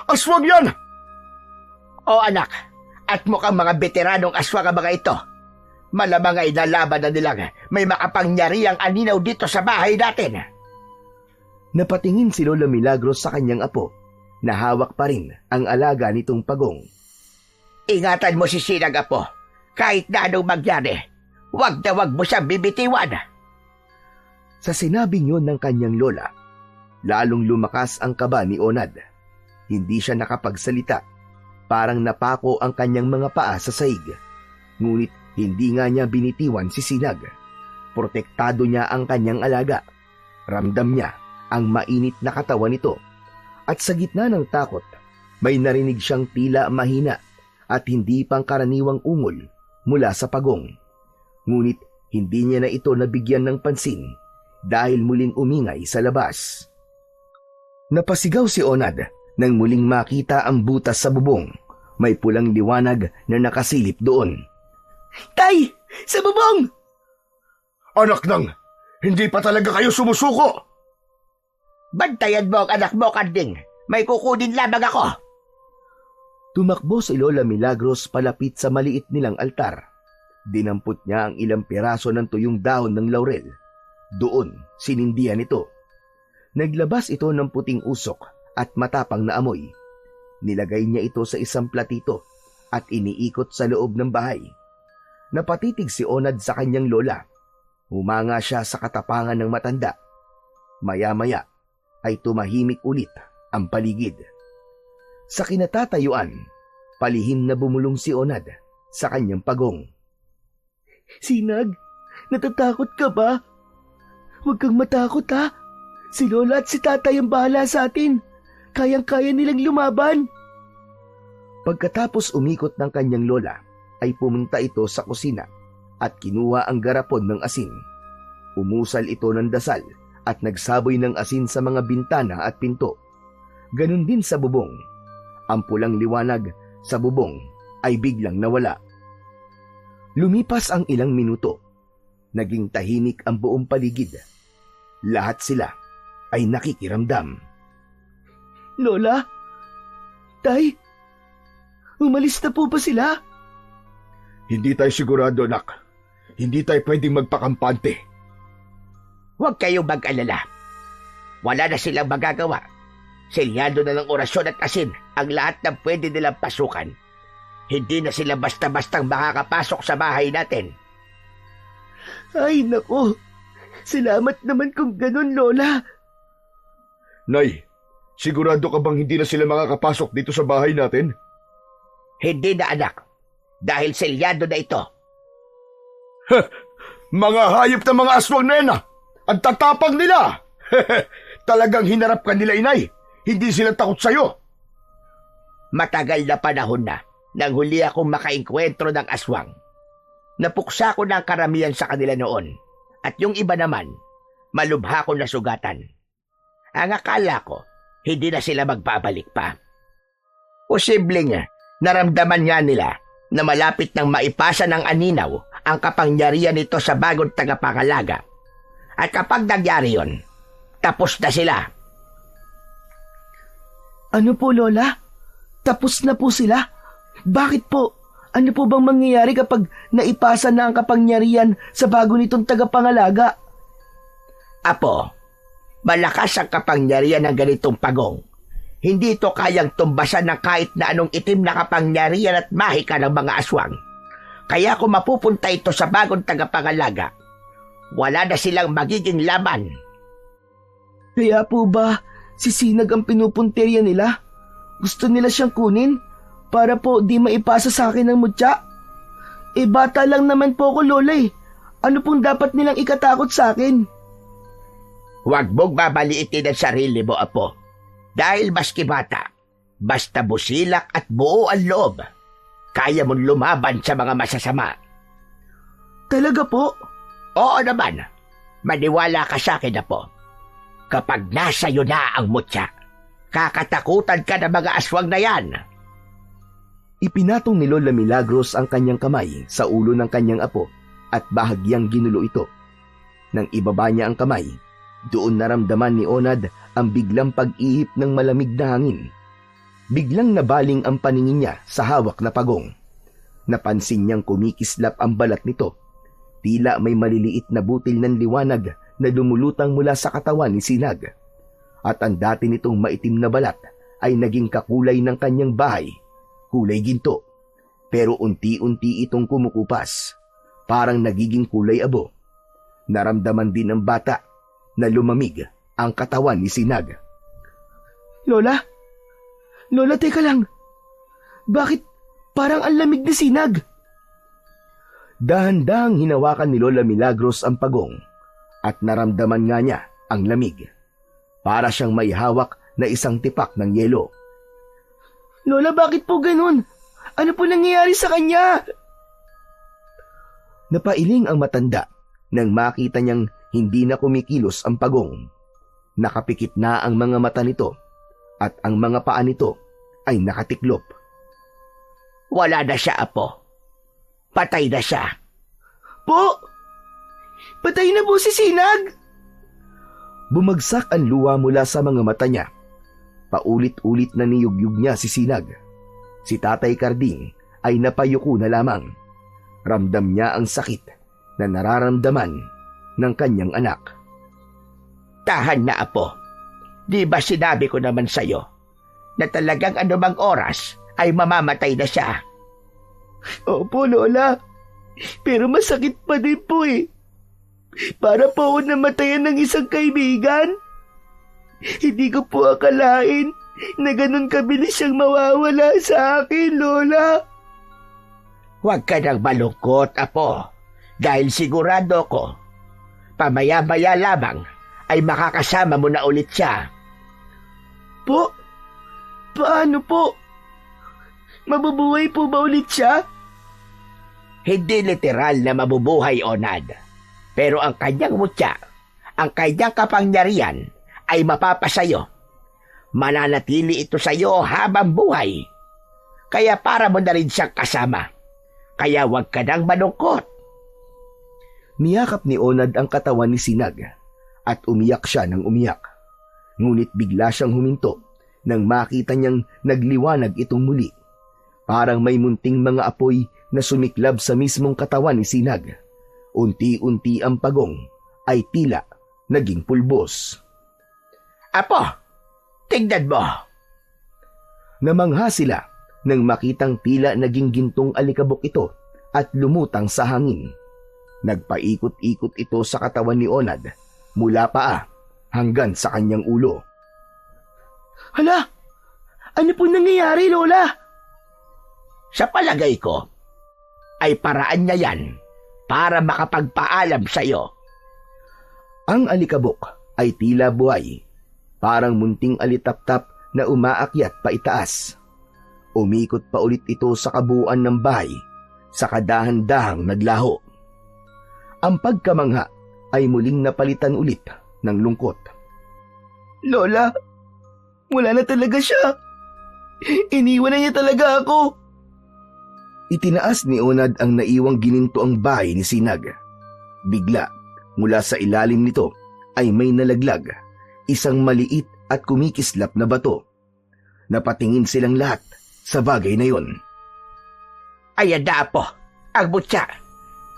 Aswang yan! O anak, at mukhang mga veteranong aswang ang mga ito. Malamang ay nalaban na nilang may makapangyariang aninaw dito sa bahay natin. Napatingin si Lola Milagros sa kanyang apo na hawak pa rin ang alaga nitong pagong. Ingatan mo si Sinag, apo. Kahit na anong magyari, wag na wag mo siyang bibitiwan. Sa sinabing yun ng kanyang lola, lalong lumakas ang kaba ni Onad. Hindi siya nakapagsalita. Parang napako ang kanyang mga paa sa saig. Ngunit hindi nga niya binitiwan si Sinag. Protektado niya ang kanyang alaga. Ramdam niya ang mainit na katawan nito. At sa gitna ng takot, may narinig siyang tila mahina at hindi pangkaraniwang ungol mula sa pagong. Ngunit hindi niya na ito nabigyan ng pansin dahil muling umingay sa labas. Napasigaw si Onad nang muling makita ang butas sa bubong. May pulang liwanag na nakasilip doon. Tay! Sa bubong! Anak nang, hindi pa talaga kayo sumusuko! Bantayan mo ang anak mo, Kanding. May kukunin lamang ako. Tumakbo si Lola Milagros palapit sa maliit nilang altar. Dinampot niya ang ilang piraso ng tuyong dahon ng laurel. Doon, sinindihan ito. Naglabas ito ng puting usok at matapang na amoy. Nilagay niya ito sa isang platito at iniikot sa loob ng bahay. Napatitig si Onad sa kanyang lola. Humanga siya sa katapangan ng matanda. Maya-maya ay tumahimik ulit ang paligid. Sa kinatatayuan, palihim na bumulong si Onad sa kanyang pagong. Sinag, natatakot ka ba? Huwag kang matakot, ha? Si Lola at si Tatay ang bahala sa atin. Kayang-kaya nilang lumaban. Pagkatapos umikot ng kanyang lola, ay pumunta ito sa kusina at kinuha ang garapon ng asin. Umusal ito ng dasal at nagsaboy ng asin sa mga bintana at pinto. Ganon din sa bubong. Ang pulang liwanag sa bubong ay biglang nawala. Lumipas ang ilang minuto. Naging tahimik ang buong paligid. Lahat sila ay nakikiramdam. Lola? Tay? Umalis na po ba sila? Hindi tayo sigurado, anak. Hindi tayo pwedeng magpakampante. Huwag kayong mag-alala. Wala na silang magagawa. Selyado na ng orasyon at asin ang lahat ng pwede nilang pasukan. Hindi na sila basta-bastang makakapasok sa bahay natin. Ay, naku. Salamat naman kung ganun, Lola. Nay, sigurado ka bang hindi na sila makakapasok dito sa bahay natin? Hindi na, anak. Dahil selyado na ito. Mga hayop na mga aswang na yan, ah! Ang tatapang nila! Talagang hinarap ka nila, inay. Hindi sila takot sa'yo. Matagal na panahon na nang huli akong makainkwentro ng aswang. Napuksa ko na ang karamihan sa kanila noon. At yung iba naman, malubha ko na sugatan. Ang akala ko, hindi na sila magbabalik pa. Posibleng naramdaman nga nila na malapit nang maipasa ng aninaw ang kapangyarihan nito sa bagong tagapangalaga. At kapag nangyari yon, tapos na sila. Ano po, Lola? Tapos na po sila? Bakit po? Ano po bang mangyayari kapag naipasa na ang kapangyarihan sa bago nitong tagapangalaga? Apo, malakas ang kapangyarihan ng ganitong pagong. Hindi ito kayang tumbasan ng kahit na anong itim na kapangyarihan at mahika ng mga aswang. Kaya kung mapupunta ito sa bagong tagapangalaga, wala na silang magiging laban. Kaya po ba si Sinag ang pinupunterya nila? Gusto nila siyang kunin para po di maipasa sa akin ng mutya? Bata lang naman po ako, Lola eh. Ano pong dapat nilang ikatakot sa akin? Huwag mong babaliitin ang sarili mo, Apo. Dahil maski bata, basta busilak at buo ang loob, kaya mong lumaban sa mga masasama. Talaga po? Oo naman. Maniwala ka sa akin, Apo. Kapag nasa iyo na ang mutya, kakatakutan ka ng mga aswang na yan. Ipinatong ni Lola Milagros ang kanyang kamay sa ulo ng kanyang apo at bahagyang ginulo ito. Nang ibaba niya ang kamay, Doon naramdaman ni Onad ang biglang pag-ihip ng malamig na hangin. Biglang nabaling ang paningin niya sa hawak na pagong. Napansin niyang kumikislap ang balat nito. Tila may maliliit na butil ng liwanag na lumulutang mula sa katawan ni Sinag. At ang dati nitong maitim na balat ay naging kakulay ng kanyang bahay, kulay ginto. Pero unti-unti itong kumukupas, parang nagiging kulay abo. Naramdaman din ng bata na lumamig ang katawan ni Sinag. Lola? Lola, teka lang. Bakit parang ang lamig ni Sinag? Dahan-dahang hinawakan ni Lola Milagros ang pagong at naramdaman nga niya ang lamig. Para siyang may hawak na isang tipak ng yelo. Lola, bakit po ganun? Ano po nangyayari sa kanya? Napailing ang matanda nang makita niyang hindi na kumikilos ang pagong. Nakapikit na ang mga mata nito at ang mga paa nito ay nakatiklop. Wala na siya, Apo. Patay na siya. Po! Patay na po si Sinag! Bumagsak ang luha mula sa mga mata niya. Paulit-ulit na niyugyug niya si Sinag. Si Tatay Karding ay napayuko na lamang. Ramdam niya ang sakit na nararamdaman ng kanyang anak. Tahan na, Apo. Di ba sinabi ko naman sa'yo na talagang anumang oras ay mamamatay na siya? Opo, Lola. Pero masakit pa din po eh. Para po ako namatayan ng isang kaibigan. Hindi ko po akalain na ganun kabilis siyang mawawala sa akin, Lola. Huwag ka nang malungkot, Apo. Dahil sigurado ko, pamaya-maya lamang ay makakasama mo na ulit siya. Po? Paano po? Mabubuhay po ba ulit siya? Hindi literal na mabubuhay, Onad. Pero ang kanyang mutya, ang kanyang kapangyarihan ay mapapasayo. Mananatili ito sa iyo habang buhay. Kaya para mo na rin siyang kasama. Kaya huwag ka nang malungkot. Niyakap ni Onad ang katawan ni Sinag at umiyak siya ng umiyak. Ngunit bigla siyang huminto nang makita niyang nagliwanag itong muli. Parang may munting mga apoy na sumiklab sa mismong katawan ni Sinag. Unti-unti ang pagong ay tila naging pulbos. Apo, tingnan mo. Namangha sila nang makitang tila naging gintong alikabok ito at lumutang sa hangin. Nagpaikot-ikot ito sa katawan ni Onad mula paa hanggang sa kanyang ulo. Hala! Ano po nangyayari, Lola? Sa palagay ko, ay paraan niya yan para makapagpaalam sa iyo. Ang alikabok ay tila buhay, parang munting alitap-tap na umaakyat pa itaas. Umikot pa ulit ito sa kabuuan ng bahay, sa kadahan-dahang naglaho. Ang pagkamangha ay muling napalitan ulit ng lungkot. Lola, wala na talaga siya. Iniwan na niya talaga ako. Itinaas ni Onad ang naiwang gininto ang bahay ni Sinag. Bigla, mula sa ilalim nito ay may nalaglag, isang maliit at kumikislap na bato. Napatingin silang lahat sa bagay na yon. Ayan na, Apo, ang mutya.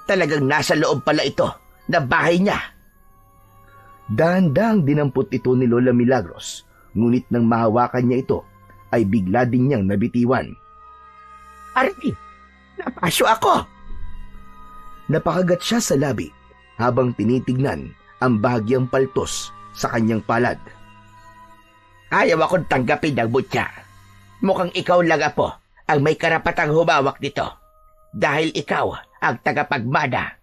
Talagang nasa loob pala ito na bahay niya. Dahan-dahang dinampot ito ni Lola Milagros, ngunit nang mahawakan niya ito, ay bigla din niyang nabitiwan. Aray, napasyo ako. Napakagat siya sa labi habang tinitignan ang bahagyang paltos sa kanyang palad. Ayaw akong tanggapin ng mutya. Mukhang ikaw lang, Apo, ang may karapatang humawak nito. Dahil ikaw ang tagapagmana.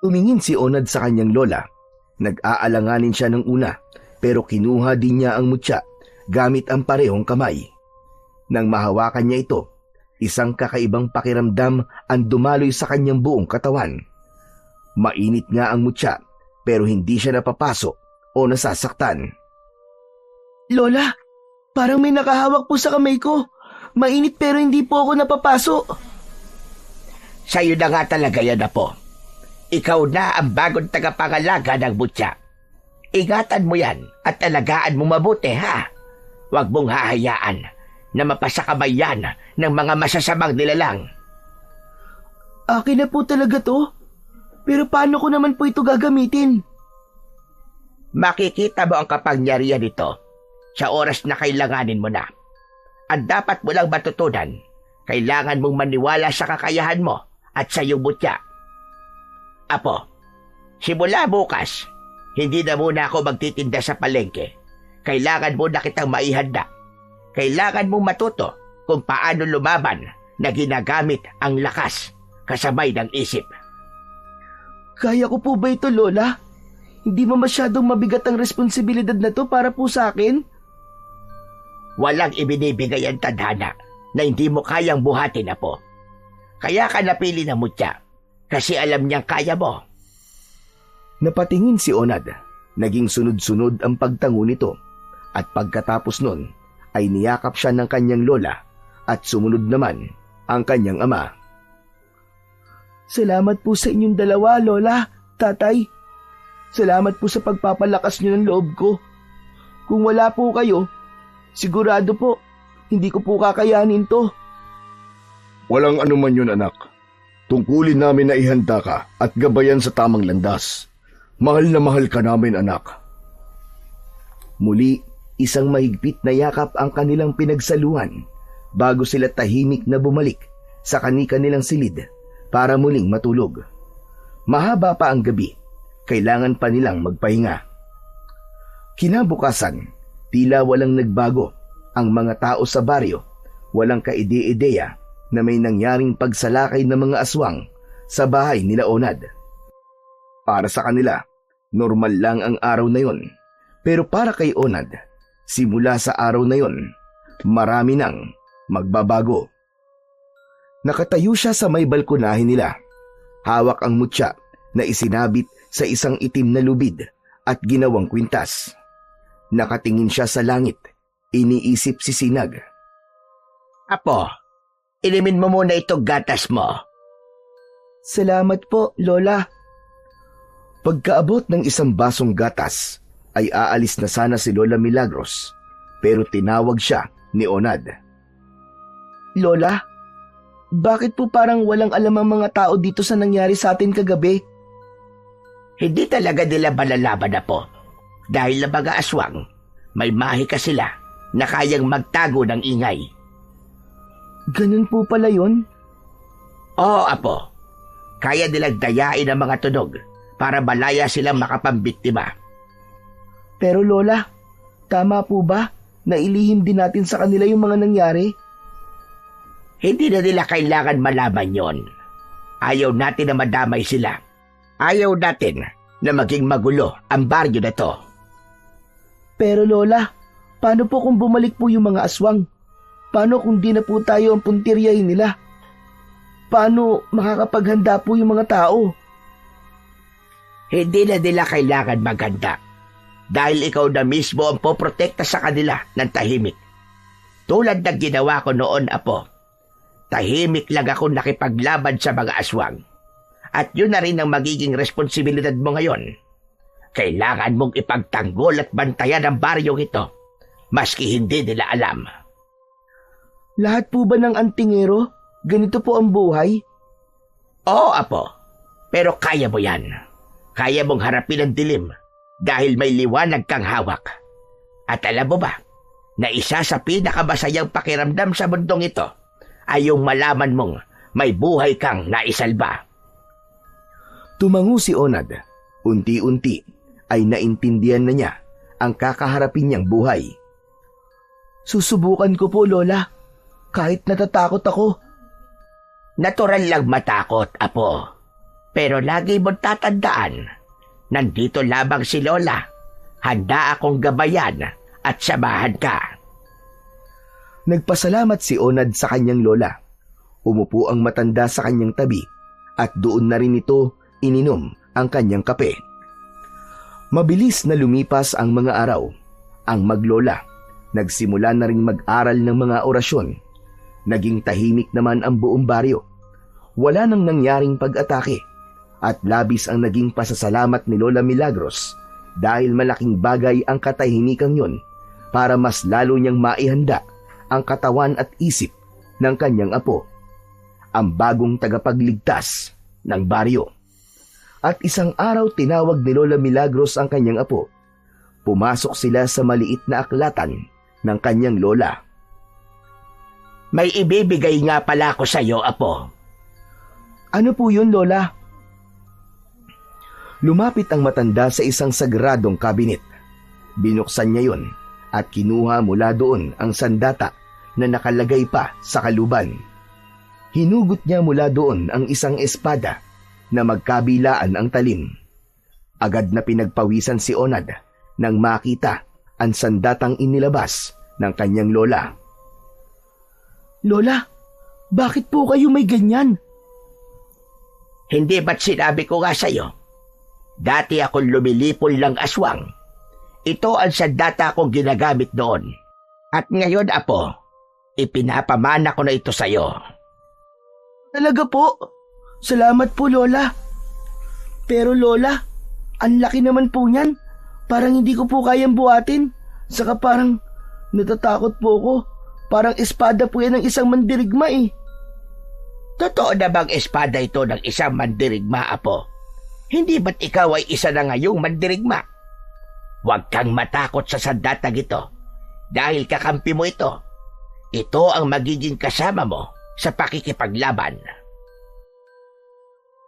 Tumingin si Onad sa kanyang lola. Nag-aalanganin siya ng una, pero kinuha din niya ang mutya gamit ang parehong kamay. Nang mahawakan niya ito, isang kakaibang pakiramdam ang dumaloy sa kanyang buong katawan. Mainit nga ang mutya, pero hindi siya napapasok o nasasaktan. Lola, parang may nakahawak po sa kamay ko. Mainit pero hindi po ako napapaso. Sa'yo na nga talaga yan, Apo. Ikaw na ang bagong tagapangalaga ng mutya. Ingatan mo yan at alagaan mo mabuti, ha? Huwag mong hahayaan na mapasakamay yan ng mga masasamang nilalang. Akin na po talaga to. Pero paano ko naman po ito gagamitin? Makikita mo ang kapangyarihan nito sa oras na kailanganin mo na. At dapat mo lang matutunan, kailangan mong maniwala sa kakayahan mo at sa iyong mutya. Apo, simula bukas, hindi na muna ako magtitinda sa palengke. Kailangan mo na kitang maihanda. Kailangan mong matuto kung paano lumaban na ginagamit ang lakas kasabay ng isip. Kaya ko po ba ito, Lola? Hindi mo masyadong mabigat ang responsibilidad na to para po sa akin? Walang ibinibigay ang tadhana na hindi mo kayang buhatin, Apo. Kaya ka napili na mutya kasi alam niyang kaya mo. Napatingin si Onad. Naging sunod-sunod ang pagtango nito at pagkatapos nun ay niyakap siya ng kanyang lola at sumunod naman ang kanyang ama. Salamat po sa inyong dalawa, Lola, Tatay. Salamat po sa pagpapalakas niyo ng loob ko. Kung wala po kayo, sigurado po, hindi ko po kakayanin to. Walang anuman yun, anak. Tungkulin namin na ihanda ka at gabayan sa tamang landas. Mahal na mahal ka namin, anak. Muli, isang mahigpit na yakap ang kanilang pinagsaluhan bago sila tahimik na bumalik sa kani-kanilang silid para muling matulog. Mahaba pa ang gabi, kailangan pa nilang magpahinga. Kinabukasan, tila walang nagbago ang mga tao sa baryo, walang kaide-ideya na may nangyaring pagsalakay ng mga aswang sa bahay nila Onad. Para sa kanila, normal lang ang araw na yon. Pero para kay Onad, simula sa araw na yon, marami nang magbabago. Nakatayo siya sa may balkonahe nila. Hawak ang mutya na isinabit sa isang itim na lubid at ginawang kwintas. Nakatingin siya sa langit, iniisip si Sinag. Apo, ilimin mo muna itong gatas mo. Salamat po, Lola. Pagkaabot ng isang basong gatas, ay aalis na sana si Lola Milagros, pero tinawag siya ni Onad. Lola, bakit po parang walang alam ang mga tao dito sa nangyari sa atin kagabi? Hindi talaga nila malalaban na po. Dahil na mga aswang, may mahika sila na kayang magtago ng ingay. Ganun po pala yun? Oo, Apo. Kaya nilang dayain ang mga tunog para malaya silang makapambiktima. Pero Lola, tama po ba na ilihim din natin sa kanila yung mga nangyari? Hindi na nila kailangan malaman yon. Ayaw natin na madamay sila. Ayaw natin na maging magulo ang baryo na to. Pero Lola, paano po kung bumalik po yung mga aswang? Paano kung di na po tayo ang puntiryahin nila? Paano makakapaghanda po yung mga tao? Hindi na nila kailangan maghanda. Dahil ikaw na mismo ang poprotekta sa kanila ng tahimik. Tulad ng ginawa ko noon, Apo. Tahimik lang ako nakipaglaban sa mga aswang. At yun na rin ang magiging responsibilidad mo ngayon. Kailangan mong ipagtanggol at bantayan ang baryong ito, maski hindi nila alam. Lahat po ba ng antingero, ganito po ang buhay? Oo, Apo. Pero kaya mo yan. Kaya mong harapin ang dilim dahil may liwanag kang hawak. At alam mo ba, na isa sa pinakamasayang pakiramdam sa mundong ito ay yung malaman mong may buhay kang naisalba. Tumango si Onad. Unti-unti ay naintindihan na niya ang kakaharapin niyang buhay. Susubukan ko po, Lola. Kahit natatakot ako. Natural lang matakot, Apo. Pero lagi mong tatandaan, nandito lamang si Lola. Handa akong gabayan at samahan ka. Nagpasalamat si Onad sa kanyang lola. Umupo ang matanda sa kanyang tabi at doon na rin ito ininom ang kanyang kape. Mabilis na lumipas ang mga araw. Ang maglola, nagsimula na rin mag-aral ng mga orasyon. Naging tahimik naman ang buong baryo. Wala nang nangyaring pag-atake at labis ang naging pasasalamat ni Lola Milagros dahil malaking bagay ang katahimikang yon para mas lalo niyang maihanda ang katawan at isip ng kanyang apo, ang bagong tagapagligtas ng baryo. At isang araw tinawag ni Lola Milagros ang kanyang apo. Pumasok sila sa maliit na aklatan ng kanyang lola. May ibibigay nga pala ako sa iyo, apo. Ano po yun, Lola? Lumapit ang matanda sa isang sagradong kabinet. Binuksan niya yon at kinuha mula doon ang sandata na nakalagay pa sa kaluban. Hinugot niya mula doon ang isang espada na magkabilaan ang talim. Agad na pinagpawisan si Onad nang makita ang sandatang inilabas ng kanyang lola. Lola, bakit po kayo may ganyan? Hindi ba't sinabi ko nga sa iyo? Dati akong lumilipol ng aswang. Ito ang sandata kong ginagamit doon. At ngayon, apo, ipinapamana ko na ito sa iyo. Talaga po? Salamat po, Lola. Pero Lola, ang laki naman po niyan. Parang hindi ko po kayang buhatin. Saka parang natatakot po ako. Parang espada po yan ng isang mandirigma eh. Totoo na bang espada ito ng isang mandirigma, apo? Hindi ba't ikaw ay isa na ngayong mandirigma? Huwag kang matakot sa sandatang ito dahil kakampi mo ito. Ito ang magiging kasama mo sa pakikipaglaban.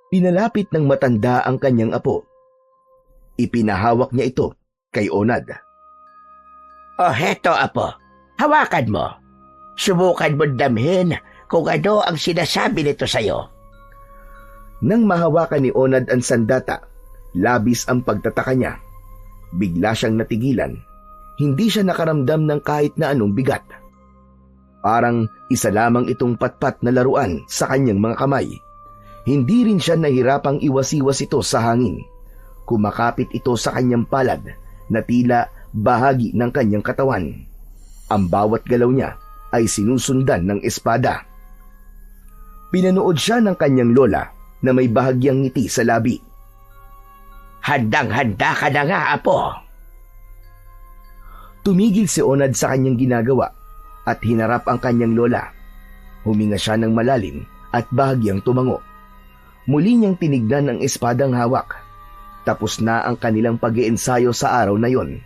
Pinalapit ng matanda ang kanyang apo. Ipinahawak niya ito kay Onad. O heto, apo, hawakan mo. Subukan mo damhin kung ano ang sinasabi nito sa'yo. Nang mahawakan ni Onad ang sandata, labis ang pagtataka niya. Bigla siyang natigilan. Hindi siya nakaramdam ng kahit na anong bigat. Parang isa lamang itong patpat na laruan sa kanyang mga kamay. Hindi rin siya nahirapang iwas-iwas ito sa hangin. Kumakapit ito sa kanyang palad na tila bahagi ng kanyang katawan. Ang bawat galaw niya ay sinusundan ng espada. Pinanood siya ng kanyang lola na may bahagyang ngiti sa labi. Handang-handa ka na nga, apo. Tumigil si Onad sa kanyang ginagawa at hinarap ang kanyang lola. Huminga siya ng malalim at bahagyang tumango. Muli niyang tinignan ang espadang hawak. Tapos na ang kanilang pag-iensayo sa araw na yon.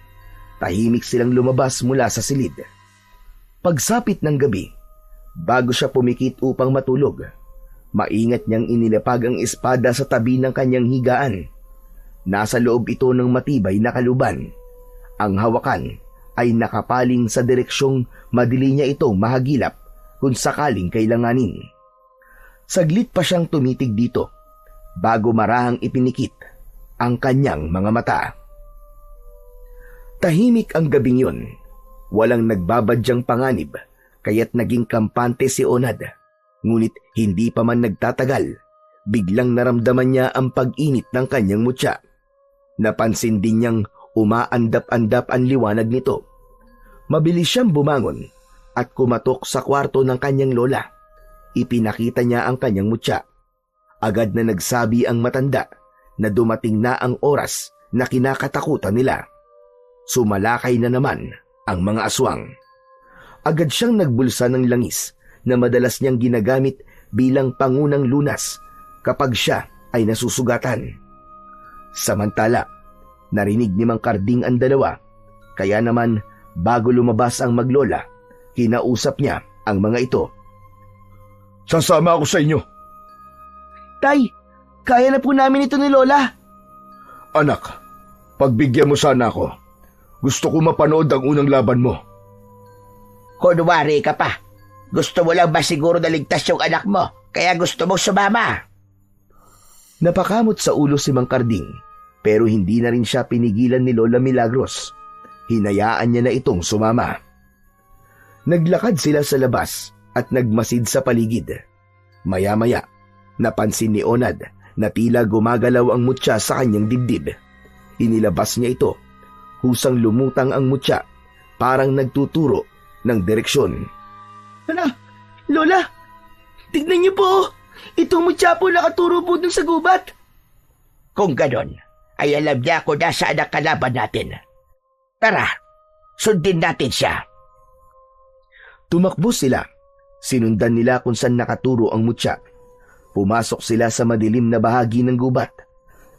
Tahimik silang lumabas mula sa silid. Pagsapit ng gabi, bago siya pumikit upang matulog, maingat niyang inilapag ang espada sa tabi ng kanyang higaan. Nasa loob ito ng matibay na kaluban. Ang hawakan ay nakapaling sa direksyong madili niya itong mahagilap kung sakaling kailanganin. Saglit pa siyang tumitig dito bago marahang ipinikit ang kanyang mga mata. Tahimik ang gabing yun. Walang nagbabadyang panganib kaya't naging kampante si Onad. Ngunit hindi pa man nagtatagal, biglang naramdaman niya ang pag-init ng kanyang mutya. Napansin din niyang umaandap-andap ang liwanag nito. Mabilis siyang bumangon at kumatok sa kwarto ng kanyang lola. Ipinakita niya ang kanyang mutya. Agad na nagsabi ang matanda na dumating na ang oras na kinakatakutan nila. Sumalakay na naman ang mga aswang. Agad siyang nagbulsa ng langis na madalas niyang ginagamit bilang pangunang lunas kapag siya ay nasusugatan. Samantala, narinig ni Mang Karding ang dalawa, kaya naman bago lumabas ang maglola, kinausap niya ang mga ito. Sasama ako sa inyo. Tay, kaya na po namin ito ni Lola. Anak, pagbigyan mo sana ako. Gusto ko mapanood ang unang laban mo. Kunwari ka pa. Gusto mo lang ba siguro na ligtas yung anak mo? Kaya gusto mong sumama? Napakamot sa ulo si Mang Karding, pero hindi na rin siya pinigilan ni Lola Milagros. Hinayaan niya na itong sumama. Naglakad sila sa labas at nagmasid sa paligid. Maya-maya, napansin ni Onad na tila gumagalaw ang mutya sa kanyang dibdib. Inilabas niya ito. Husang lumutang ang mutya, parang nagtuturo ng direksyon. Lola, tignan niyo po. Itong mutya po nakaturo po dun sa gubat. Kung ganon, ay alam niya kung nasaan ang kalaban natin. Tara, sundin natin siya. Tumakbo sila. Sinundan nila kung saan nakaturo ang mutya. Pumasok sila sa madilim na bahagi ng gubat.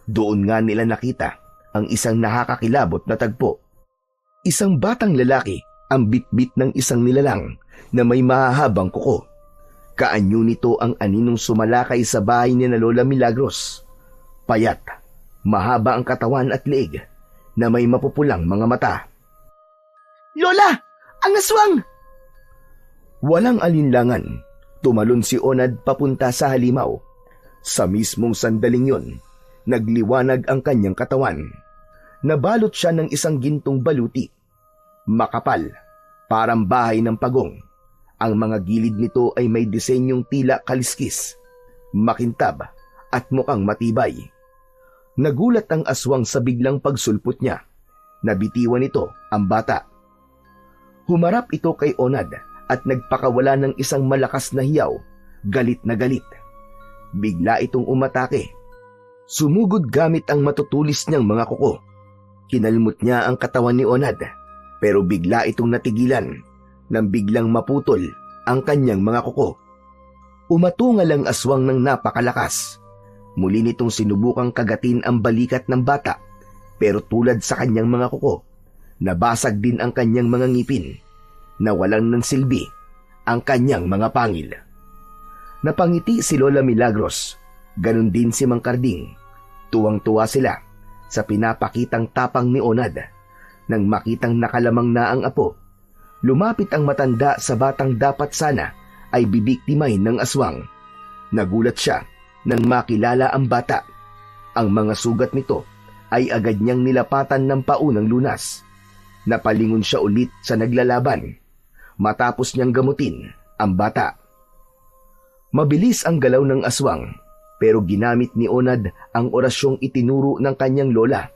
Doon nga nila nakita ang isang nakakakilabot na tagpo. Isang batang lalaki ang bitbit ng isang nilalang na may mahahabang kuko. Kaanyo nito ang aninong sumalakay sa bahay ni na Lola Milagros. Payat, mahaba ang katawan at leeg na may mapupulang mga mata. Lola! Ang aswang! Walang alinlangan, tumalon si Onad papunta sa halimaw. Sa mismong sandaling yon, nagliwanag ang kanyang katawan. Nabalot siya ng isang gintong baluti. Makapal, parang bahay ng pagong. Ang mga gilid nito ay may disenyong tila kaliskis, makintab at mukhang matibay. Nagulat ang aswang sa biglang pagsulpot niya. Nabitiwan ito ang bata. Humarap ito kay Onad at nagpakawala ng isang malakas na hiyaw, galit na galit. Bigla itong umatake. Sumugod gamit ang matutulis niyang mga kuko. Kinalmot niya ang katawan ni Onad, pero bigla itong natigilan nang biglang maputol ang kanyang mga kuko. Umatungal ang aswang ng napakalakas. Muli nitong sinubukang kagatin ang balikat ng bata, pero tulad sa kanyang mga kuko, nabasag din ang kanyang mga ngipin. Nawalan ng silbi ang kanyang mga pangil. Napangiti si Lola Milagros, ganun din si Mang Karding. Tuwang-tuwa sila sa pinapakitang tapang ni Onad. Nang makitang nakalamang na ang apo, lumapit ang matanda sa batang dapat sana ay bibiktimahin ng aswang. Nagulat siya nang makilala ang bata. Ang mga sugat nito ay agad niyang nilapatan ng paunang lunas. Napalingon siya ulit sa naglalaban matapos niyang gamutin ang bata. Mabilis ang galaw ng aswang, pero ginamit ni Onad ang orasyong itinuro ng kanyang lola.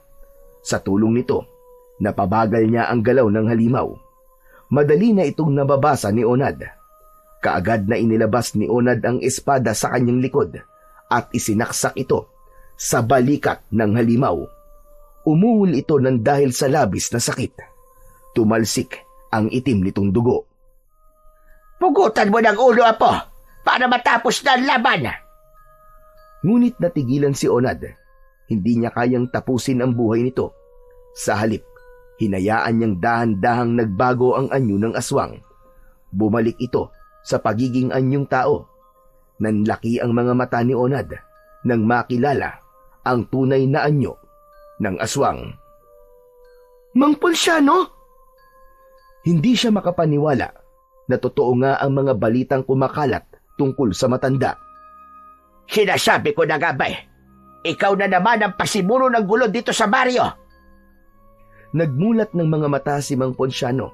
Sa tulong nito, napabagal niya ang galaw ng halimaw. Madali na itong nababasa ni Onad. Kaagad na inilabas ni Onad ang espada sa kanyang likod at isinaksak ito sa balikat ng halimaw. Umuhol ito ng dahil sa labis na sakit. Tumalsik ang itim nitong dugo. Pugutan mo ng ulo, apo, para matapos na ang laban. Ngunit natigilan si Onad. Hindi niya kayang tapusin ang buhay nito. Sa halip, hinayaan niyang dahan-dahang nagbago ang anyo ng aswang. Bumalik ito sa pagiging anyong tao. Nanlaki ang mga mata ni Onad nang makilala ang tunay na anyo ng aswang. Mang Ponciano? Hindi siya makapaniwala na totoo nga ang mga balitang kumakalat tungkol sa matanda. Sinasabi ko na nga ba ikaw na naman ang pasimuno ng gulo dito sa baryo. Nagmulat ng mga mata si Mang Ponciano.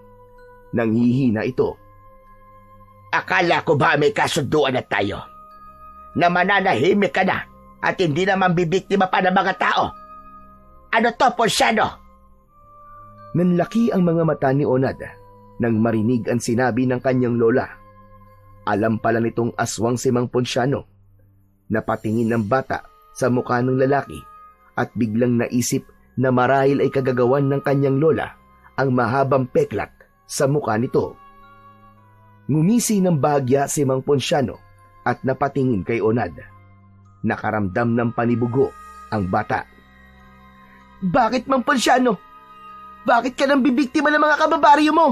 Nanghihina ito. Akala ko ba may kasunduan na tayo? Na mananahimik ka na at hindi naman bibiktima pa ng mga tao? Ano to, Ponciano? Nanlaki ang mga mata ni Onad nang marinig ang sinabi ng kanyang lola. Alam pala nitong aswang si Mang Ponciano. Napatingin ng bata sa mukha ng lalaki at biglang naisip na marahil ay kagagawan ng kanyang lola ang mahabang peklat sa mukha nito. Ngumisi ng bahagya si Mang Ponciano at napatingin kay Onad. Nakaramdam ng panibugo ang bata. Bakit, Mang Ponciano? Bakit ka nang bibiktima ng mga kababaryo mo?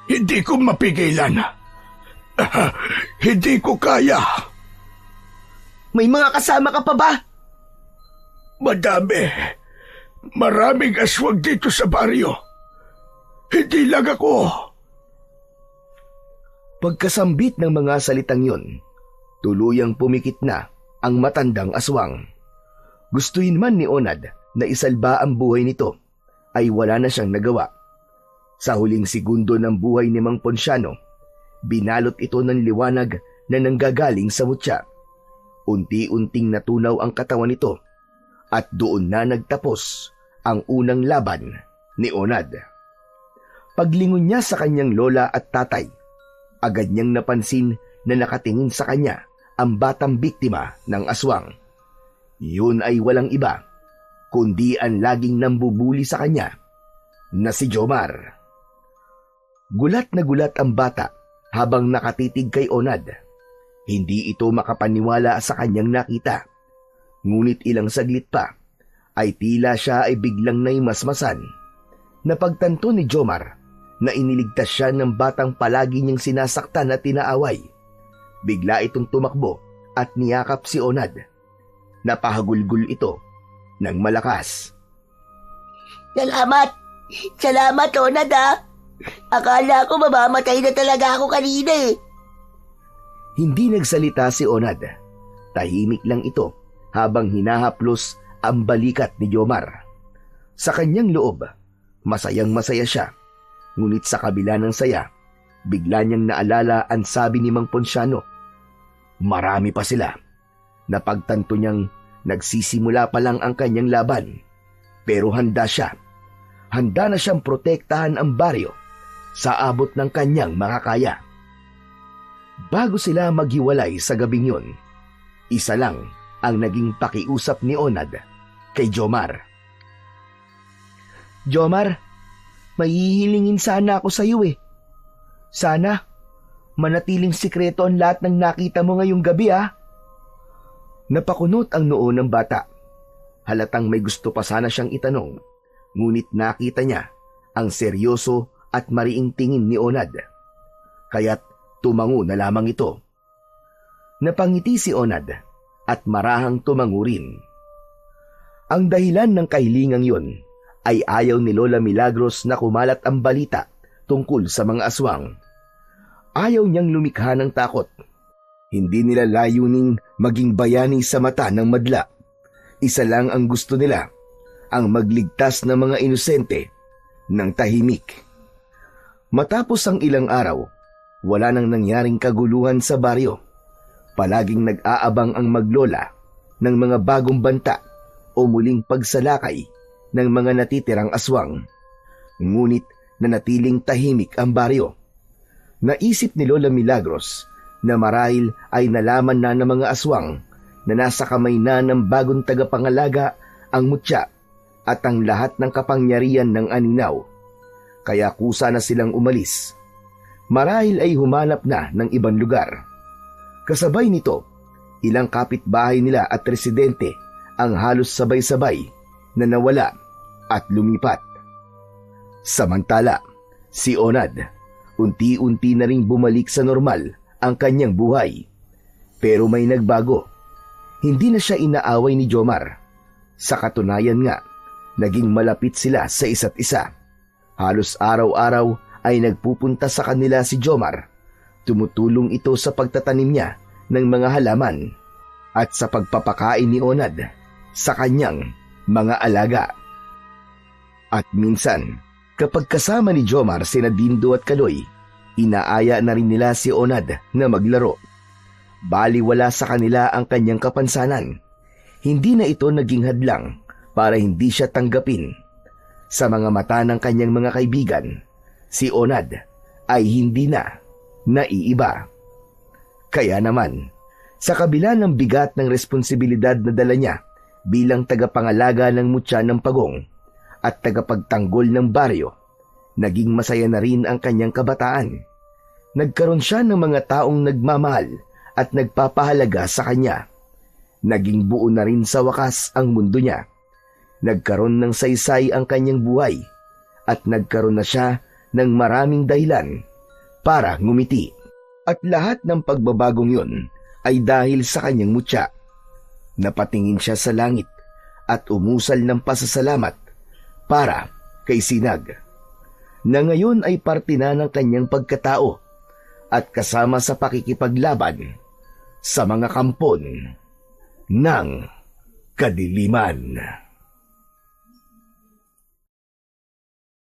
Hindi ko mapigilan. Hindi ko kaya. May mga kasama ka pa ba? Madami. Maraming aswang dito sa baryo. Hindi lang ako. Pagkasambit ng mga salitang yon, tuluyang pumikit na ang matandang aswang. Gustuin man ni Onad na isalba ang buhay nito, ay wala na siyang nagawa. Sa huling segundo ng buhay ni Mang Ponciano, binalot ito ng liwanag na nanggagaling sa mutya. Unti-unting natunaw ang katawan nito at doon na nagtapos ang unang laban ni Onad. Paglingon niya sa kanyang lola at tatay, agad niyang napansin na nakatingin sa kanya ang batang biktima ng aswang. Yun ay walang iba kundi ang laging nambubuli sa kanya na si Jomar. Gulat na gulat ang bata habang nakatitig kay Onad. Hindi ito makapaniwala sa kanyang nakita. Ngunit ilang saglit pa ay tila siya ay biglang naimasmasan. Napagtanto ni Jomar na iniligtas siya ng batang palagi niyang sinasaktan at tinaaway. Bigla itong tumakbo at niyakap si Onad. Napahagulgol ito ng malakas. Salamat! Salamat, Onad, ha? Akala ko mamamatay na talaga ako kanina eh. Hindi nagsalita si Onad. Tahimik lang ito habang hinahaplos ang balikat ni Jomar. Sa kanyang loob, masayang masaya siya. Ngunit sa kabila ng saya, bigla niyang naalala ang sabi ni Mang Ponciano. Marami pa sila. Napagtanto niyang nagsisimula pa lang ang kanyang laban. Pero handa siya. Handa na siyang protektahan ang baryo sa abot ng kanyang makakaya. Bago sila maghiwalay sa gabing yun, isa lang ang naging pakiusap ni Onad kay Jomar. Jomar, may hihilingin sana ako sa iyo eh. Sana, manatiling sikreto ang lahat ng nakita mo ngayong gabi ha. Napakunot ang noo ng bata. Halatang may gusto pa sana siyang itanong, ngunit nakita niya ang seryoso at mariing tingin ni Onad. Kaya't tumango na lamang ito. Napangiti si Onad at marahang tumango rin. Ang dahilan ng kahilingang yun ay ayaw ni Lola Milagros na kumalat ang balita tungkol sa mga aswang. Ayaw niyang lumikha ng takot. Hindi nila layuning maging bayani sa mata ng madla. Isa lang ang gusto nila, ang magligtas ng mga inosente ng tahimik. Matapos ang ilang araw, wala nang nangyaring kaguluhan sa baryo. Palaging nag-aabang ang maglola ng mga bagong banta o muling pagsalakay ng mga natitirang aswang. Ngunit nanatiling tahimik ang baryo. Naisip ni Lola Milagros na marahil ay nalaman na ng mga aswang na nasa kamay na ng bagong tagapangalaga ang mutya at ang lahat ng kapangyarihan ng aninaw. Kaya kusa na silang umalis. Marahil ay humanap na ng ibang lugar. Kasabay nito, ilang kapitbahay nila at residente ang halos sabay-sabay na nawala at lumipat. Samantala, si Onad, unti-unti na ring bumalik sa normal ang kanyang buhay. Pero may nagbago. Hindi na siya inaaway ni Jomar. Sa katunayan nga, naging malapit sila sa isa't isa. Halos araw-araw ay nagpupunta sa kanila si Jomar. Tumutulong ito sa pagtatanim niya ng mga halaman at sa pagpapakain ni Onad sa kanyang mga alaga. At minsan, kapag kasama ni Jomar sina Dindo at Kaloy, inaaya na rin nila si Onad na maglaro. Baliwala sa kanila ang kanyang kapansanan. Hindi na ito naging hadlang para hindi siya tanggapin. Sa mga mata ng kanyang mga kaibigan, si Onad ay hindi na naiiba. Kaya naman, sa kabila ng bigat ng responsibilidad na dala niya bilang tagapangalaga ng mutya ng pagong at tagapagtanggol ng baryo, naging masaya na rin ang kanyang kabataan. Nagkaroon siya ng mga taong nagmamahal at nagpapahalaga sa kanya. Naging buo na rin sa wakas ang mundo niya. Nagkaroon ng saysay ang kanyang buhay at nagkaroon na siya ng maraming dahilan para ngumiti. At lahat ng pagbabagong yun ay dahil sa kanyang mutya. Napatingin siya sa langit at umusal ng pasasalamat para kay Sinag, na ngayon ay parte na ng kanyang pagkatao at kasama sa pakikipaglaban sa mga kampon ng kadiliman.